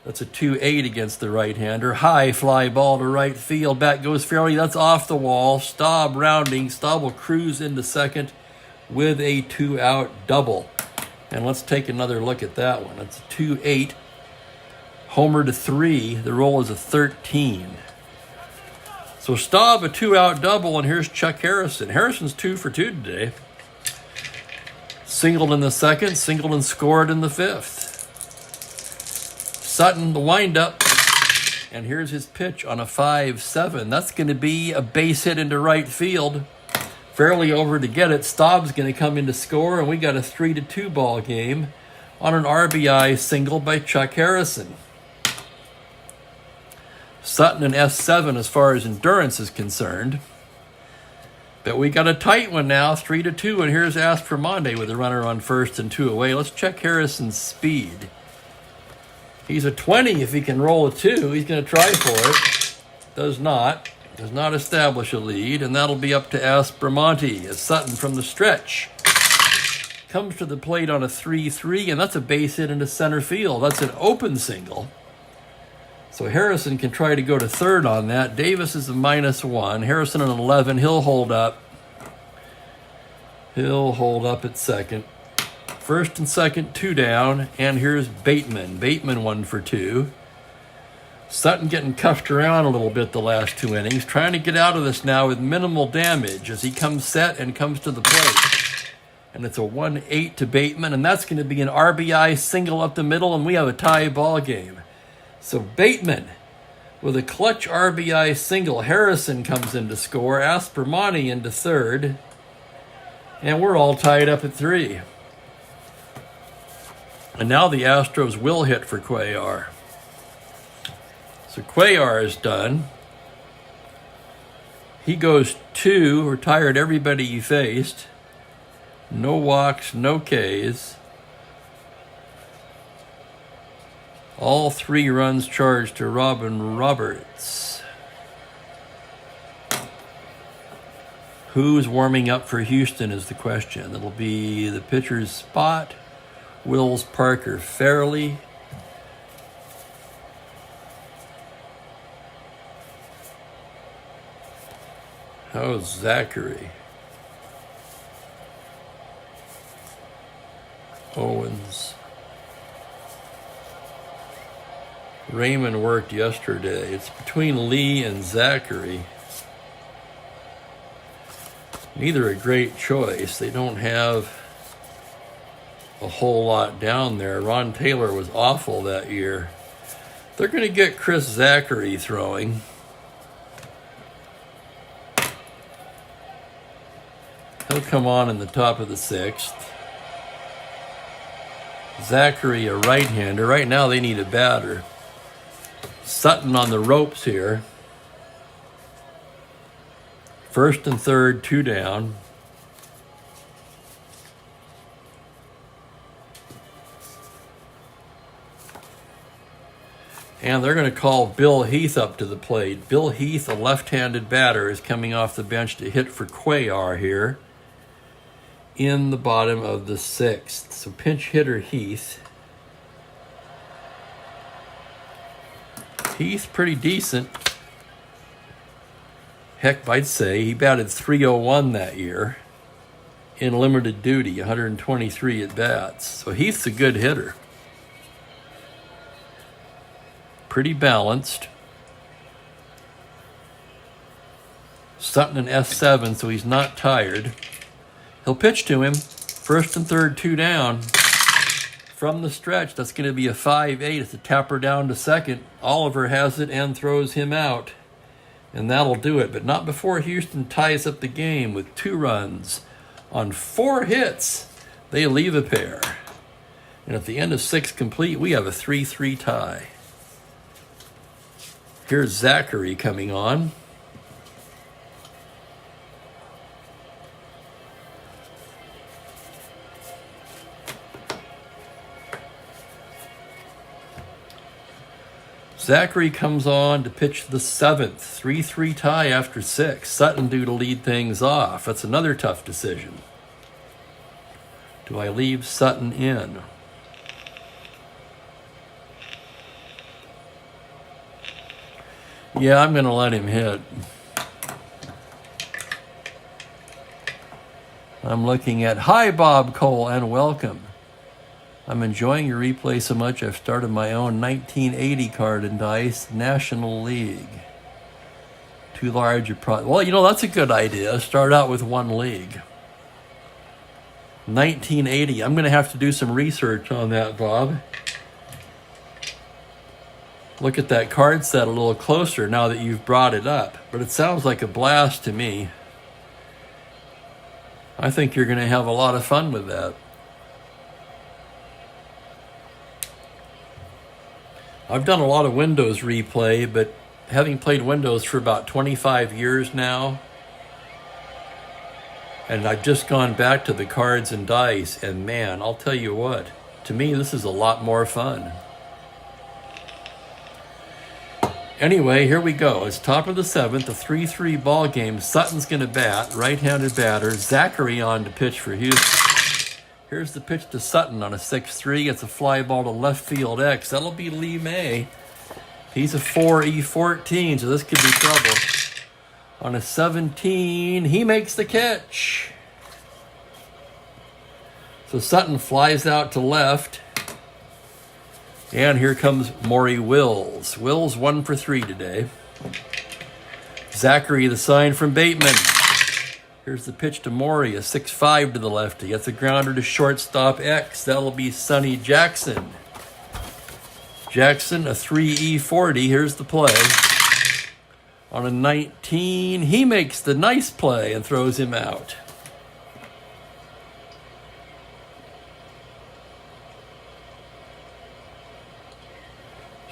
That's a 2-8 against the right-hander. High fly ball to right field. Back goes Fairly. That's off the wall. Staub rounding. Staub will cruise into second with a 2-out double. And let's take another look at that one. That's a 2-8. Homer to 3. The roll is a 13. So Staub, a 2-out double, and here's Chuck Harrison. Harrison's 2 for 2 today. Singled in the second, singled and scored in the fifth. Sutton, the windup, and here's his pitch on a 5-7. That's going to be a base hit into right field. Fairly over to get it. Staub's going to come in to score, and we got a 3-2 ball game on an RBI single by Chuck Harrison. Sutton an S7 as far as endurance is concerned. But we got a tight one now, 3-2, and here's Aspromonte with a runner on first and 2 away. Let's check Harrison's speed. He's a 20 if he can roll a 2. He's going to try for it. Does not establish a lead, and that'll be up to Aspromonte as Sutton from the stretch comes to the plate on a 3-3, and that's a base hit into center field. That's an open single. So Harrison can try to go to third on that. Davis is a -1. Harrison an 11. He'll hold up. He'll hold up at second. First and second, 2 down. And here's Bateman. Bateman 1 for 2. Sutton getting cuffed around a little bit the last 2 innings. Trying to get out of this now with minimal damage as he comes set and comes to the plate. And it's a 1-8 to Bateman. And that's going to be an RBI single up the middle. And we have a tie ball game. So Bateman with a clutch RBI single. Harrison comes in to score. Aspromonte into third. And we're all tied up at 3. And now the Astros will hit for Cuellar. So Cuellar is done. He goes 2, retired everybody he faced. No walks, no Ks. All 3 runs charged to Robin Roberts. Who's warming up for Houston is the question. It'll be the pitcher's spot. Wills, Parker, Fairly. How's Zachary? Owens. Raymond worked yesterday. It's between Lee and Zachary. Neither a great choice. They don't have a whole lot down there. Ron Taylor was awful that year. They're going to get Chris Zachary throwing. He'll come on in the top of the 6th. Zachary, a right-hander. Right now they need a batter. Sutton on the ropes here. 1st and 3rd, 2 down. And they're going to call Bill Heath up to the plate. Bill Heath, a left-handed batter, is coming off the bench to hit for Cuellar here in the bottom of the 6th. So pinch hitter Heath. Heath pretty decent. Heck, I'd say he batted .301 that year in limited duty, 123 at bats. So Heath's a good hitter. Pretty balanced. Sutton in S7, so he's not tired. He'll pitch to him. 1st and 3rd, 2 down. From the stretch, that's going to be a 5-8. It's a tapper down to 2nd. Oliver has it and throws him out. And that'll do it. But not before Houston ties up the game with 2 runs. On 4 hits, they leave a pair. And at the end of 6 complete, we have a 3-3 tie. Here's Zachary coming on. Zachary comes on to pitch the 7th. 3-3 tie after 6. Sutton due to lead things off. That's another tough decision. Do I leave Sutton in? Yeah, I'm going to let him hit. I'm looking at, hi, Bob Cole, and welcome. I'm enjoying your replay so much, I've started my own 1980 card in Dice National League. Too large a well, you know, that's a good idea. Start out with 1 league. 1980. I'm going to have to do some research on that, Bob. Look at that card set a little closer now that you've brought it up. But it sounds like a blast to me. I think you're going to have a lot of fun with that. I've done a lot of Windows replay, but having played Windows for about 25 years now, and I've just gone back to the cards and dice, and man, I'll tell you what, to me this is a lot more fun. Anyway, here we go. It's top of the 7th, a 3-3 ball game. Sutton's going to bat, right-handed batter. Zachary on to pitch for Houston. Here's the pitch to Sutton on a 6-3. It's a fly ball to left field X. That'll be Lee May. He's a 4E14, so this could be trouble. On a 17, he makes the catch. So Sutton flies out to left. And here comes Maury Wills. Wills 1 for 3 today. Zachary, the sign from Bateman. Here's the pitch to Maury, a 6-5 to the lefty. That's a grounder to shortstop X. That'll be Sonny Jackson. Jackson, a 3E40. Here's the play. On a 19, he makes the nice play and throws him out.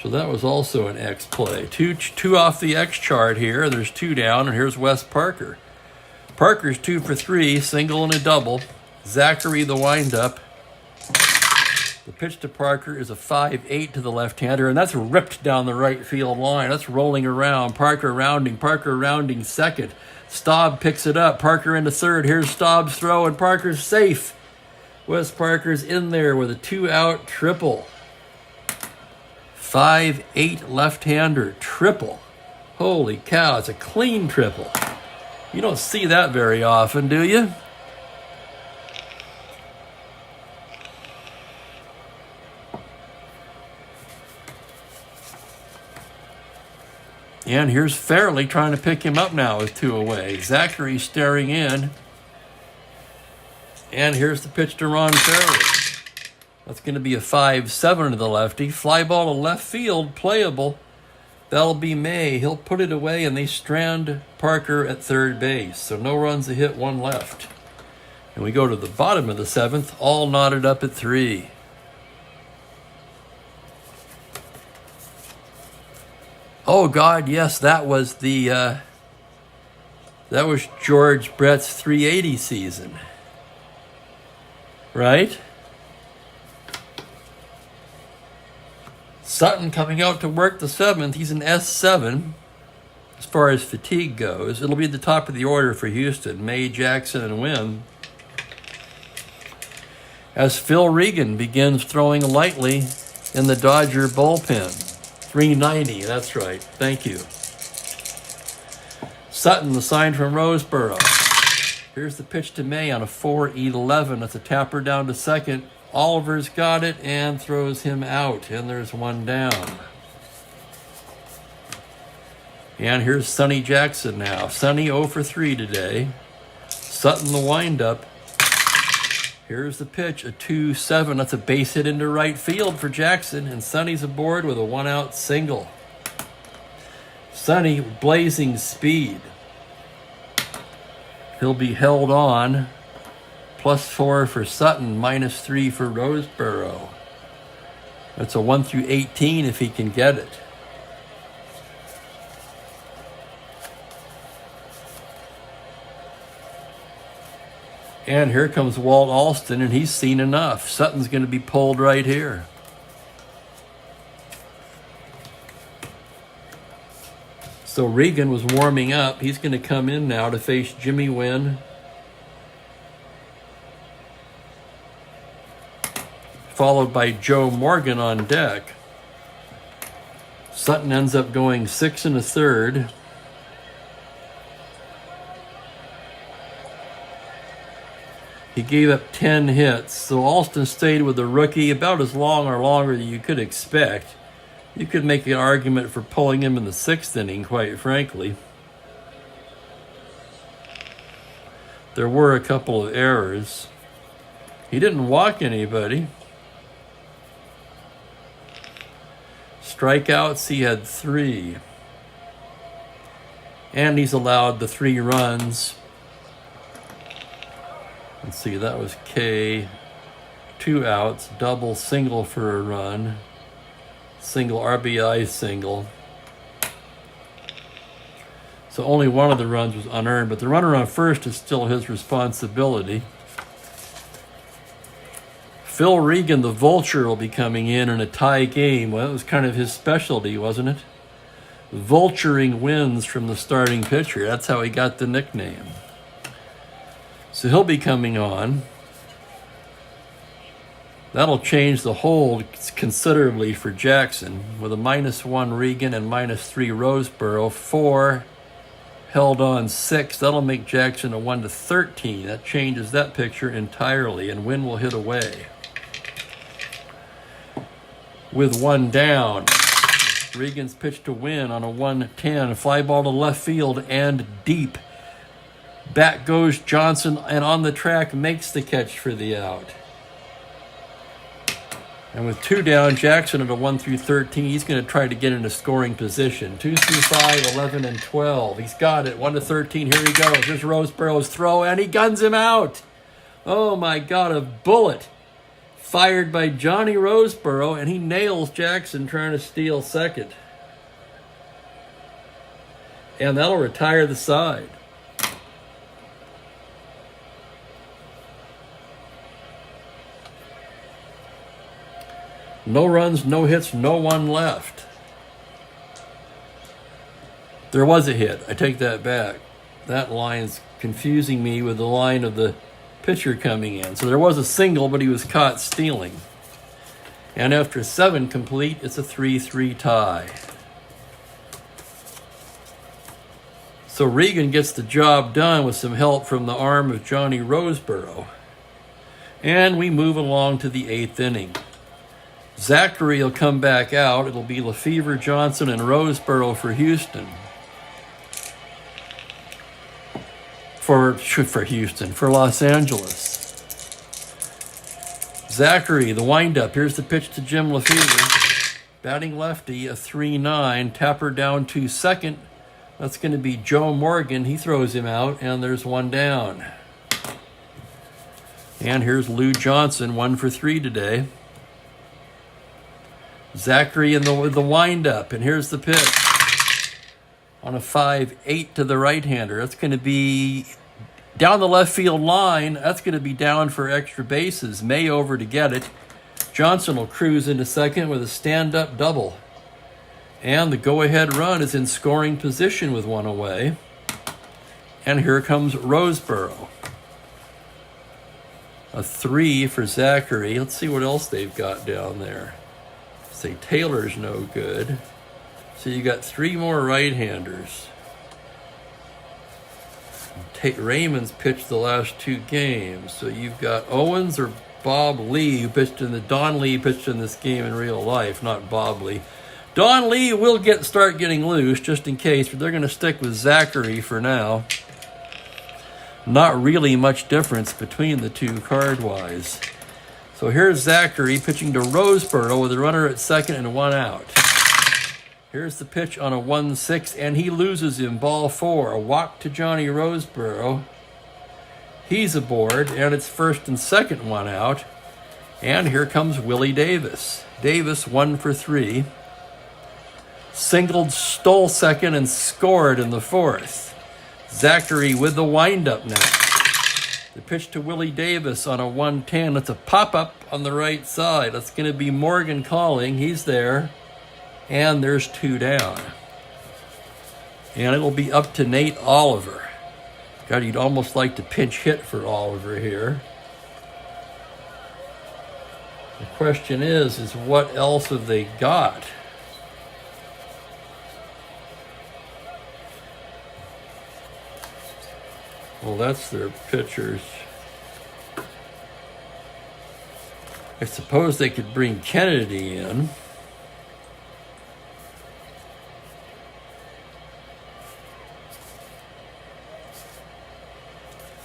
So that was also an X play. Two off the X chart here. There's 2 down, and here's Wes Parker. Parker's 2 for 3, single and a double. Zachary, the windup. The pitch to Parker is a 5-8 to the left-hander, and that's ripped down the right field line. That's rolling around. Parker rounding second. Staub picks it up. Parker into third. Here's Staub's throw, and Parker's safe. Wes Parker's in there with a 2-out triple. 5-8 left-hander triple. Holy cow, it's a clean triple. You don't see that very often, do you? And here's Fairley trying to pick him up now with 2 away. Zachary staring in. And here's the pitch to Ron Fairley. That's going to be a 5-7 to the lefty. Fly ball to left field, playable. That'll be May. He'll put it away, and they strand Parker at third base. So no runs, a hit, one left. And we go to the bottom of the 7th, all knotted up at 3. Oh God, yes, that was George Brett's 380 season, right? Sutton coming out to work the 7th. He's an S7 as far as fatigue goes. It'll be at the top of the order for Houston. May, Jackson, and Wynn. As Phil Regan begins throwing lightly in the Dodger bullpen. 390, that's right. Thank you. Sutton, the sign from Roseboro. Here's the pitch to May on a 4-11. That's a tapper down to second. Oliver's got it and throws him out, and there's one down. And here's Sonny Jackson now. Sonny 0 for 3 today. Sutton the windup. Here's the pitch, a 2-7. That's a base hit into right field for Jackson, and Sonny's aboard with a one-out single. Sonny, blazing speed. He'll be held on. +4 for Sutton, -3 for Roseboro. That's a 1 through 18 if he can get it. And here comes Walt Alston, and he's seen enough. Sutton's going to be pulled right here. So Regan was warming up. He's going to come in now to face Jimmy Wynn. Followed by Joe Morgan on deck. Sutton ends up going 6 1/3. He gave up 10 hits, so Alston stayed with the rookie about as long or longer than you could expect. You could make an argument for pulling him in the 6th inning, quite frankly. There were a couple of errors. He didn't walk anybody. Strikeouts, he had 3. And he's allowed the 3 runs. Let's see, that was K. 2 outs, double, single for a run. Single, RBI single. So only one of the runs was unearned, but the runner on first is still his responsibility. Phil Regan, the vulture, will be coming in a tie game. Well, that was kind of his specialty, wasn't it? Vulturing wins from the starting pitcher. That's how he got the nickname. So he'll be coming on. That'll change the hold considerably for Jackson with a -1 Regan and -3 Roseboro. 4 held on 6. That'll make Jackson a 1-13. That changes that picture entirely, and Wynn will hit away. With 1 down, Regan's pitch to Wynn on a 1-10. Fly ball to left field and deep. Back goes Johnson, and on the track makes the catch for the out. And with 2 down, Jackson at a 1-13, he's going to try to get into scoring position. 2 through 5, 11 and 12. He's got it. 1-13. Here he goes. Here's Roseboro's throw, and he guns him out. Oh my God, a bullet fired by Johnny Roseboro, and he nails Jackson trying to steal second. And that'll retire the side. No runs, no hits, no one left. There was a hit. I take that back. That line's confusing me with the line of the pitcher coming in. So there was a single, but he was caught stealing. And after 7 complete, it's a 3-3 tie. So Regan gets the job done with some help from the arm of Johnny Roseboro. And we move along to the 8th inning. Zachary will come back out. It'll be Lefevre, Johnson, and Roseboro for Houston. For Los Angeles. Zachary, the windup. Here's the pitch to Jim Lefevre. Batting lefty, a 3-9. Tapper down to second. That's going to be Joe Morgan. He throws him out, and there's one down. And here's Lou Johnson, 1 for 3 today. Zachary in the windup, and here's the pitch. On a 5-8 to the right-hander. That's going to be down the left field line. That's going to be down for extra bases. May over to get it. Johnson will cruise into second with a stand-up double. And the go-ahead run is in scoring position with one away. And here comes Roseboro. A 3 for Zachary. Let's see what else they've got down there. Say Taylor's no good. So you got 3 more right-handers. Raymond's pitched the last 2 games. So you've got Owens or Bob Lee, who pitched in the Don Lee pitched in this game in real life, not Bob Lee. Don Lee will start getting loose just in case, but they're going to stick with Zachary for now. Not really much difference between the two card-wise. So here's Zachary pitching to Roseboro with a runner at second and 1 out. Here's the pitch on a 1-6, and he loses him, ball 4. A walk to Johnny Roseboro. He's aboard, and it's first and second, 1 out. And here comes Willie Davis. Davis, 1 for 3. Singled, stole second, and scored in the 4th. Zachary with the windup now. The pitch to Willie Davis on a 1-10. It's a pop-up on the right side. That's going to be Morgan calling. He's there. And there's 2 down. And it'll be up to Nate Oliver. God, you'd almost like to pinch hit for Oliver here. The question is what else have they got? Well, that's their pitchers. I suppose they could bring Kennedy in.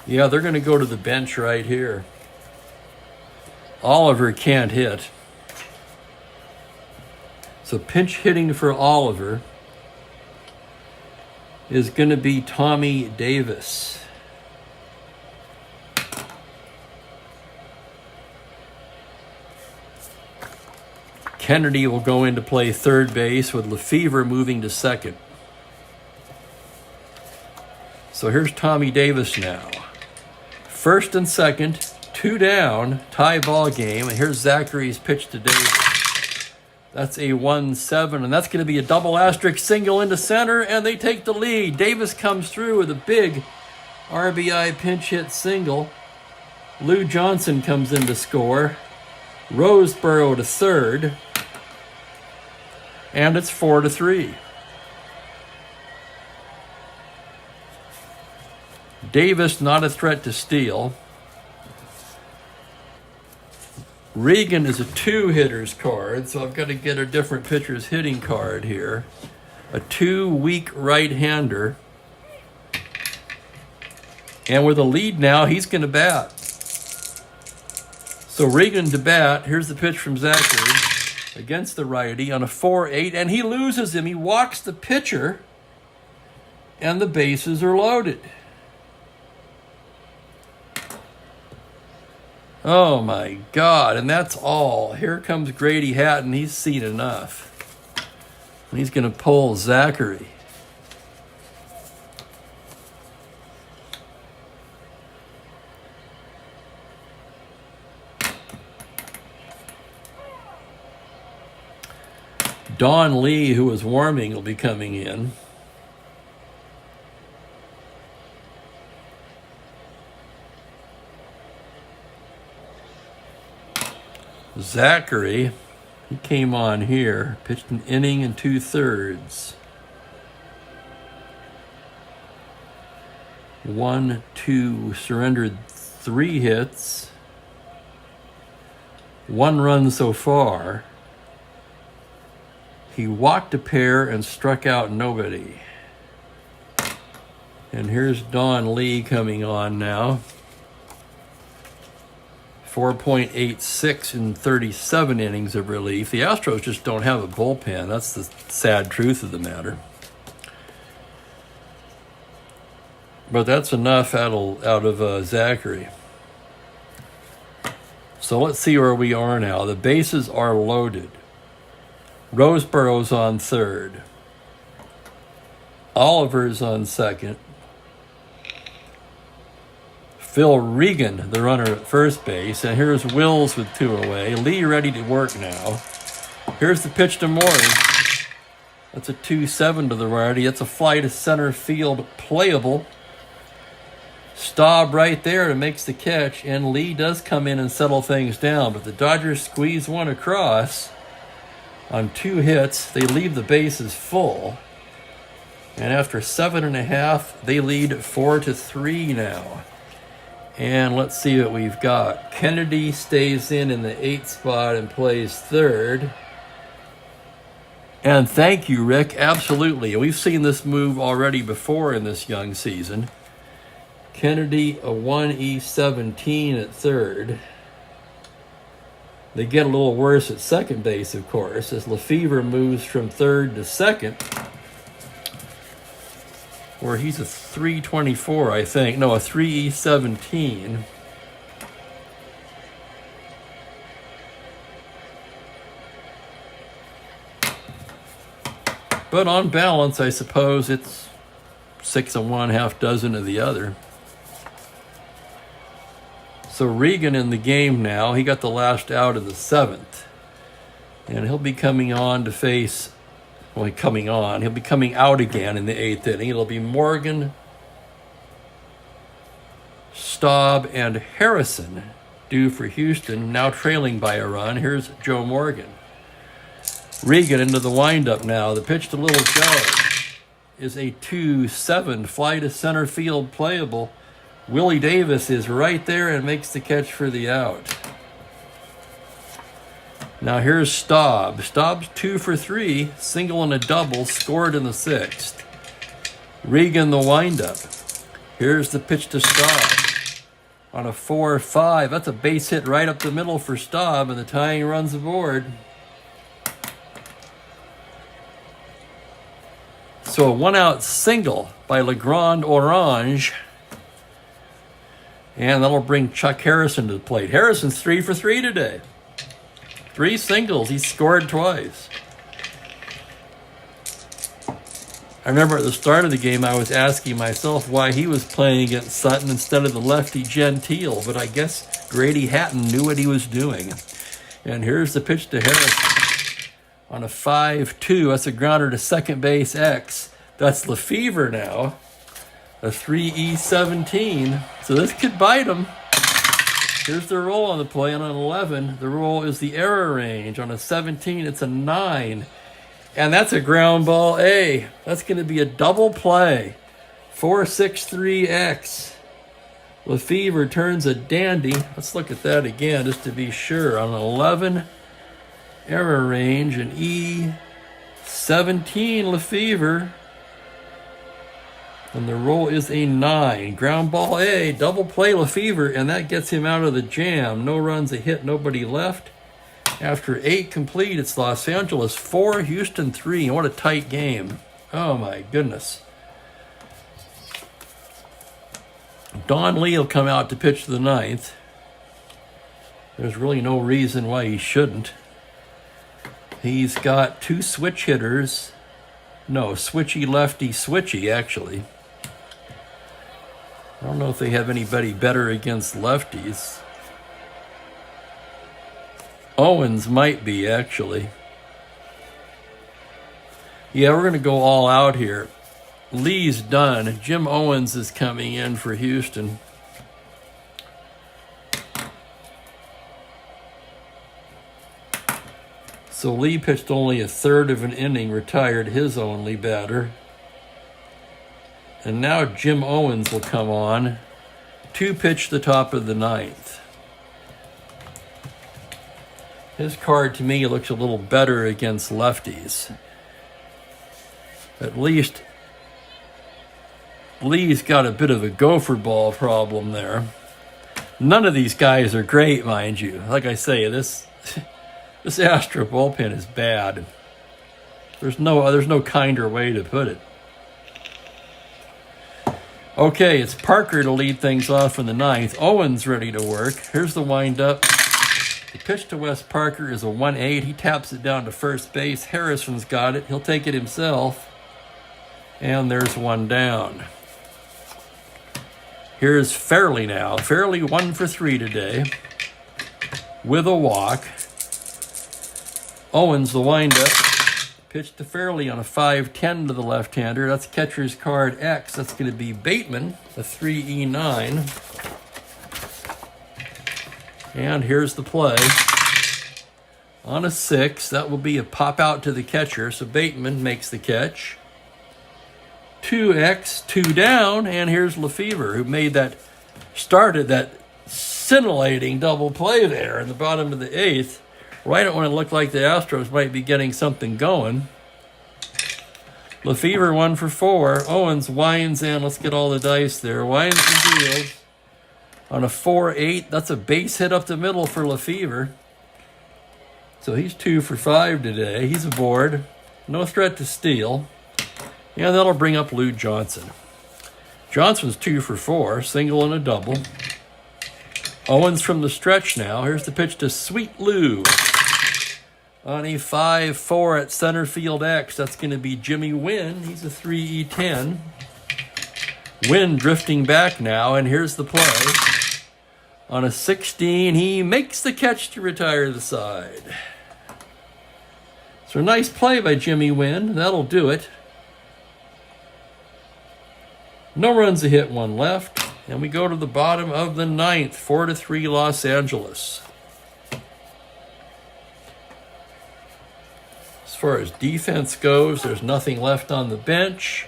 Yeah, they're going to go to the bench right here. Oliver can't hit. So pinch hitting for Oliver is going to be Tommy Davis. Kennedy will go in to play third base with Lefevre moving to second. So here's Tommy Davis now. First and second, 2 down, tie ball game. And here's Zachary's pitch to Davis. That's a 1-7, and that's going to be a double asterisk single into center, and they take the lead. Davis comes through with a big RBI pinch hit single. Lou Johnson comes in to score. Roseboro to third. And it's 4-3. Davis not a threat to steal. Regan is a 2-hitter's card, so I've got to get a different pitcher's hitting card here. A 2-weak right-hander. And with a lead now, he's going to bat. So Regan to bat. Here's the pitch from Zachary against the righty on a 4-8, and he loses him. He walks the pitcher, and the bases are loaded. Oh my God, and that's all. Here comes Grady Hatton. He's seen enough. And he's going to pull Zachary. Don Lee, who was warming, will be coming in. Zachary, he came on here, pitched an inning and 2/3. 1-2, surrendered 3 hits. 1 run so far. He walked a pair and struck out nobody. And here's Don Lee coming on now. 4.86 in 37 innings of relief. The Astros just don't have a bullpen. That's the sad truth of the matter. But that's enough out of Zachary. So let's see where we are now. The bases are loaded. Roseborough's on third. Oliver's on second. Phil Regan, the runner at first base. And here's Wills with 2 away. Lee ready to work now. Here's the pitch to Morey. That's a 2-7 to the righty. It's a fly to center field, playable. Staub right there and makes the catch. And Lee does come in and settle things down. But the Dodgers squeeze one across on 2 hits. They leave the bases full. And after 7.5, they lead 4-3 now. And let's see what we've got. Kennedy stays in the 8th spot and plays third. And thank you, Rick. Absolutely. We've seen this move already before in this young season. Kennedy, a 1E17 at third. They get a little worse at second base, of course, as Lefevre moves from third to second, where he's a 324, I think. No, a 3E17. But on balance, I suppose it's 6 of one, half dozen of the other. So Regan in the game now. He got the last out of the 7th. And he'll be coming on to face... Well, he'll be coming out again in the 8th inning. It'll be Morgan, Staub, and Harrison due for Houston, now trailing by a run. Here's Joe Morgan. Regan into the windup now. The pitch to Little Joe is a 2-7, fly to center field, playable. Willie Davis is right there and makes the catch for the out. Now here's Staub. Staub's 2 for 3, single and a double, scored in the 6th. Regan the windup. Here's the pitch to Staub on a 4-5. That's a base hit right up the middle for Staub, and the tying run's aboard. So a 1-out single by Legrand Orange. And that'll bring Chuck Harrison to the plate. Harrison's 3 for 3 today. 3 singles. He scored twice. I remember at the start of the game, I was asking myself why he was playing against Sutton instead of the lefty Gentile, but I guess Grady Hatton knew what he was doing. And here's the pitch to Harrison on a 5-2. That's a grounder to second base X. That's Lefevre now, a 3E17. So this could bite him. Here's the roll on the play. On an 11, the roll is the error range. On a 17, it's a 9. And that's a ground ball A. That's going to be a double play. 4-6-3-X. Lefevre turns a dandy. Let's look at that again just to be sure. On an 11, error range, an E17 Lefevre. And the roll is a 9. Ground ball A, double play Lefevre, and that gets him out of the jam. No runs, a hit, nobody left. After 8 complete, it's Los Angeles 4, Houston 3. What a tight game. Oh my goodness. Don Lee will come out to pitch the 9th. There's really no reason why he shouldn't. He's got 2 switch hitters. No, switchy lefty switchy, actually. I don't know if they have anybody better against lefties. Owens might be, actually. Yeah, we're going to go all out here. Lee's done. Jim Owens is coming in for Houston. So Lee pitched only a third of an inning, retired his only batter. And now Jim Owens will come on to pitch the top of the 9th. His card, to me, looks a little better against lefties. At least Lee's got a bit of a gopher ball problem there. None of these guys are great, mind you. Like I say, this Astro bullpen is bad. There's no kinder way to put it. Okay, it's Parker to lead things off in the ninth. Owens ready to work. Here's the windup. The pitch to Wes Parker is a 1-8. He taps it down to first base. Harrison's got it. He'll take it himself. And there's one down. Here's Fairley now. Fairley 1 for 3 today with a walk. Owens the windup. Pitch to Fairley on a 5-10 to the left-hander. That's catcher's card X. That's going to be Bateman, a 3E9. And here's the play. On a 6, that will be a pop out to the catcher. So Bateman makes the catch. 2X, 2 down, and here's Lefevre, who started that scintillating double play there in the bottom of the 8th. Right when it looked like the Astros might be getting something going. Lefevre 1 for 4. Owens winds in. Let's get all the dice there. Winds and deals on a 4-8. That's a base hit up the middle for Lefevre. So he's 2 for 5 today. He's aboard. No threat to steal. And that'll bring up Lou Johnson. Johnson's 2 for 4. Single and a double. Owens from the stretch now. Here's the pitch to Sweet Lou. On a 5-4 at center field X. That's going to be Jimmy Wynn. He's a 3E10. Wynn drifting back now, and here's the play. On a 16, he makes the catch to retire the side. So a nice play by Jimmy Wynn. That'll do it. No runs, a hit, 1 left. And we go to the bottom of the 9th, 4-3 Los Angeles. As far as defense goes, there's nothing left on the bench.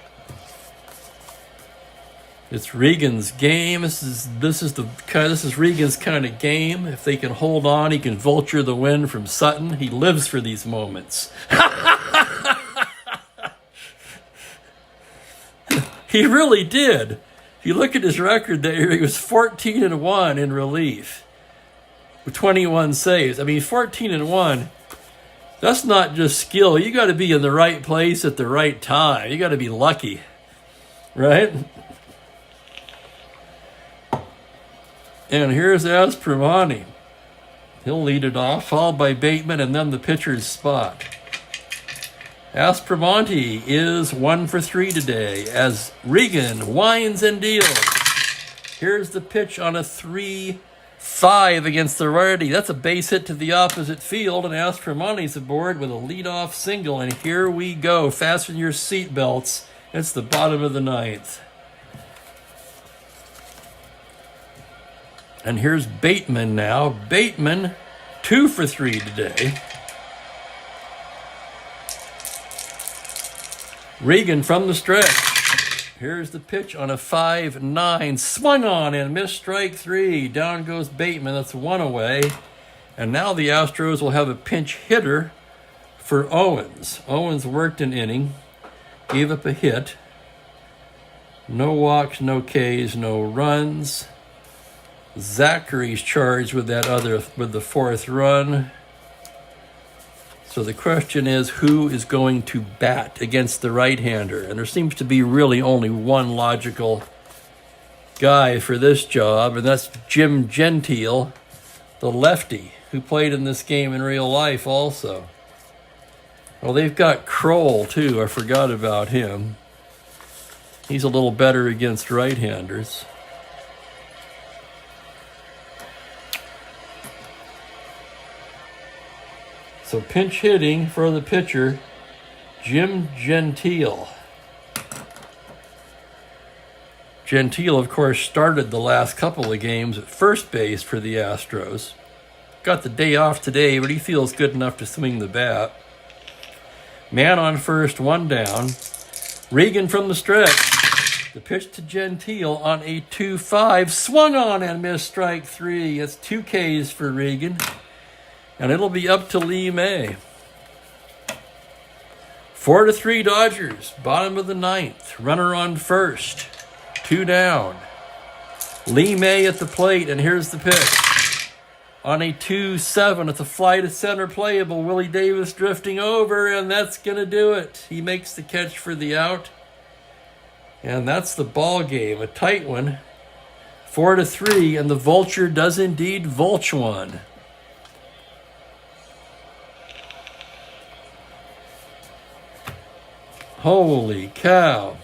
It's Regan's game. This is Regan's kind of game. If they can hold on, he can vulture the win from Sutton. He lives for these moments. He really did. If you look at his record there, he was 14-1 in relief with 21 saves. I mean, 14-1. That's not just skill. You got to be in the right place at the right time. You got to be lucky, right? And here's Strat-O-Matic. He'll lead it off, followed by Bateman, and then the pitcher's spot. Strat-O-Matic is 1 for 3 today as Regan winds and deals. Here's the pitch on a 3-5 against the righty. That's a base hit to the opposite field, and Strat-O-Matic's aboard with a leadoff single. And here we go. Fasten your seatbelts. It's the bottom of the 9th. And here's Bateman now. Bateman, 2 for 3 today. Regan from the stretch. Here's the pitch on a 5-9. Swung on and missed strike 3. Down goes Bateman. That's 1 away. And now the Astros will have a pinch hitter for Owens. Owens worked an inning. Gave up a hit. No walks, no Ks, no runs. Zachary's charged with the 4th run. So the question is, who is going to bat against the right-hander? And there seems to be really only one logical guy for this job, and that's Jim Gentile, the lefty, who played in this game in real life also. Well, they've got Kroll, too. I forgot about him. He's a little better against right-handers. So pinch hitting for the pitcher, Jim Gentile. Gentile, of course, started the last couple of games at first base for the Astros. Got the day off today, but he feels good enough to swing the bat. Man on first, 1 down. Regan from the stretch. The pitch to Gentile on a 2-5. Swung on and missed strike 3. It's 2 Ks for Regan. And it'll be up to Lee May. 4-3 Dodgers. Bottom of the 9th. Runner on first. 2 down. Lee May at the plate, and here's the pitch. On a 2-7, it's a fly to center playable. Willie Davis drifting over, and that's going to do it. He makes the catch for the out. And that's the ball game, a tight one. 4-3, and the Vulture does indeed vulture one. Holy cow.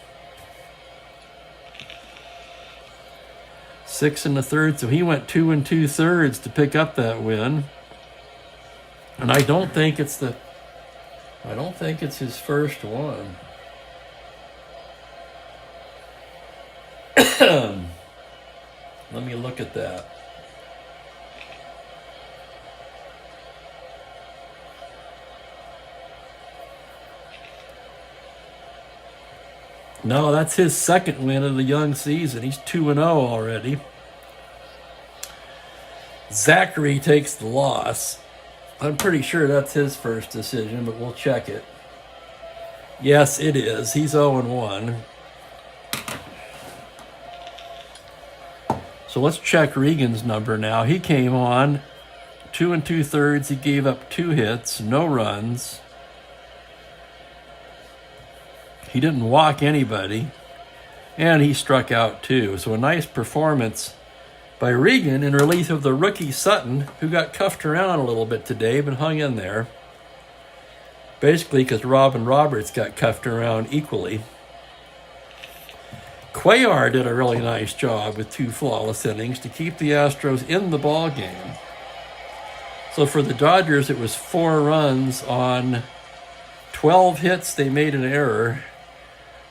6 1/3, so he went 2 2/3 to pick up that win. And I don't think it's his first one. Let me look at that. No, that's his second win of the young season. He's 2-0 already. Zachary takes the loss. I'm pretty sure that's his first decision, but we'll check it. Yes, it is. He's 0-1. So let's check Regan's number now. He came on 2 2/3. He gave up 2 hits, no runs. He didn't walk anybody, and he struck out 2. So a nice performance by Regan in relief of the rookie Sutton, who got cuffed around a little bit today, but hung in there. Basically because Robin Roberts got cuffed around equally. Cuellar did a really nice job with 2 flawless innings to keep the Astros in the ball game. So for the Dodgers, it was 4 runs on 12 hits. They made an error.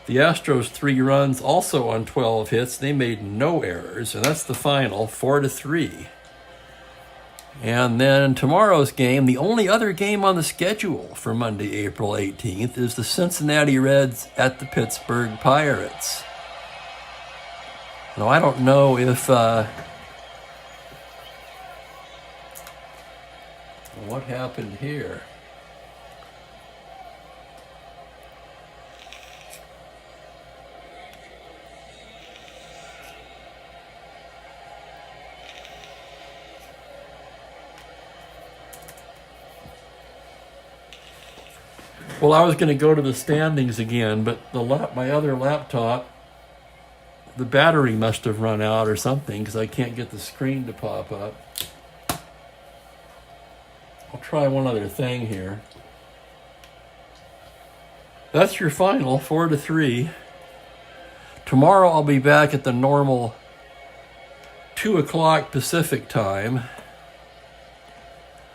The Astros 3 runs also on 12 hits. They made no errors, and that's the final, 4-3. And then tomorrow's game, the only other game on the schedule for Monday, April 18th, is the Cincinnati Reds at the Pittsburgh Pirates. Now, I don't know if what happened here. Well, I was going to go to the standings again, but my other laptop, the battery must have run out or something because I can't get the screen to pop up. I'll try one other thing here. That's your final, 4-3. Tomorrow I'll be back at the normal 2 o'clock Pacific time.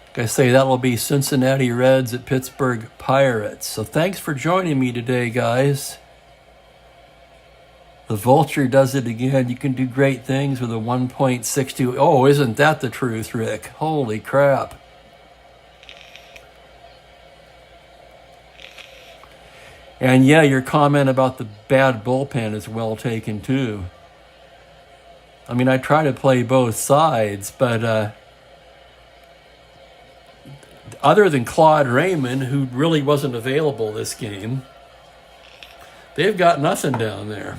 Like I say, that'll be Cincinnati Reds at Pittsburgh Pirates. So thanks for joining me today, guys. The Vulture does it again. You can do great things with a 1.62. Oh, isn't that the truth, Rick? Holy crap. And yeah, your comment about the bad bullpen is well taken, too. I mean, I try to play both sides, but other than Claude Raymond, who really wasn't available this game, they've got nothing down there.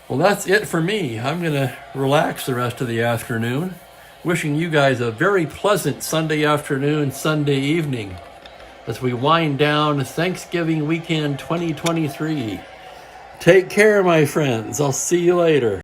Well, that's it for me. I'm going to relax the rest of the afternoon. Wishing you guys a very pleasant Sunday afternoon, Sunday evening, as we wind down Thanksgiving weekend 2023. Take care, my friends. I'll see you later.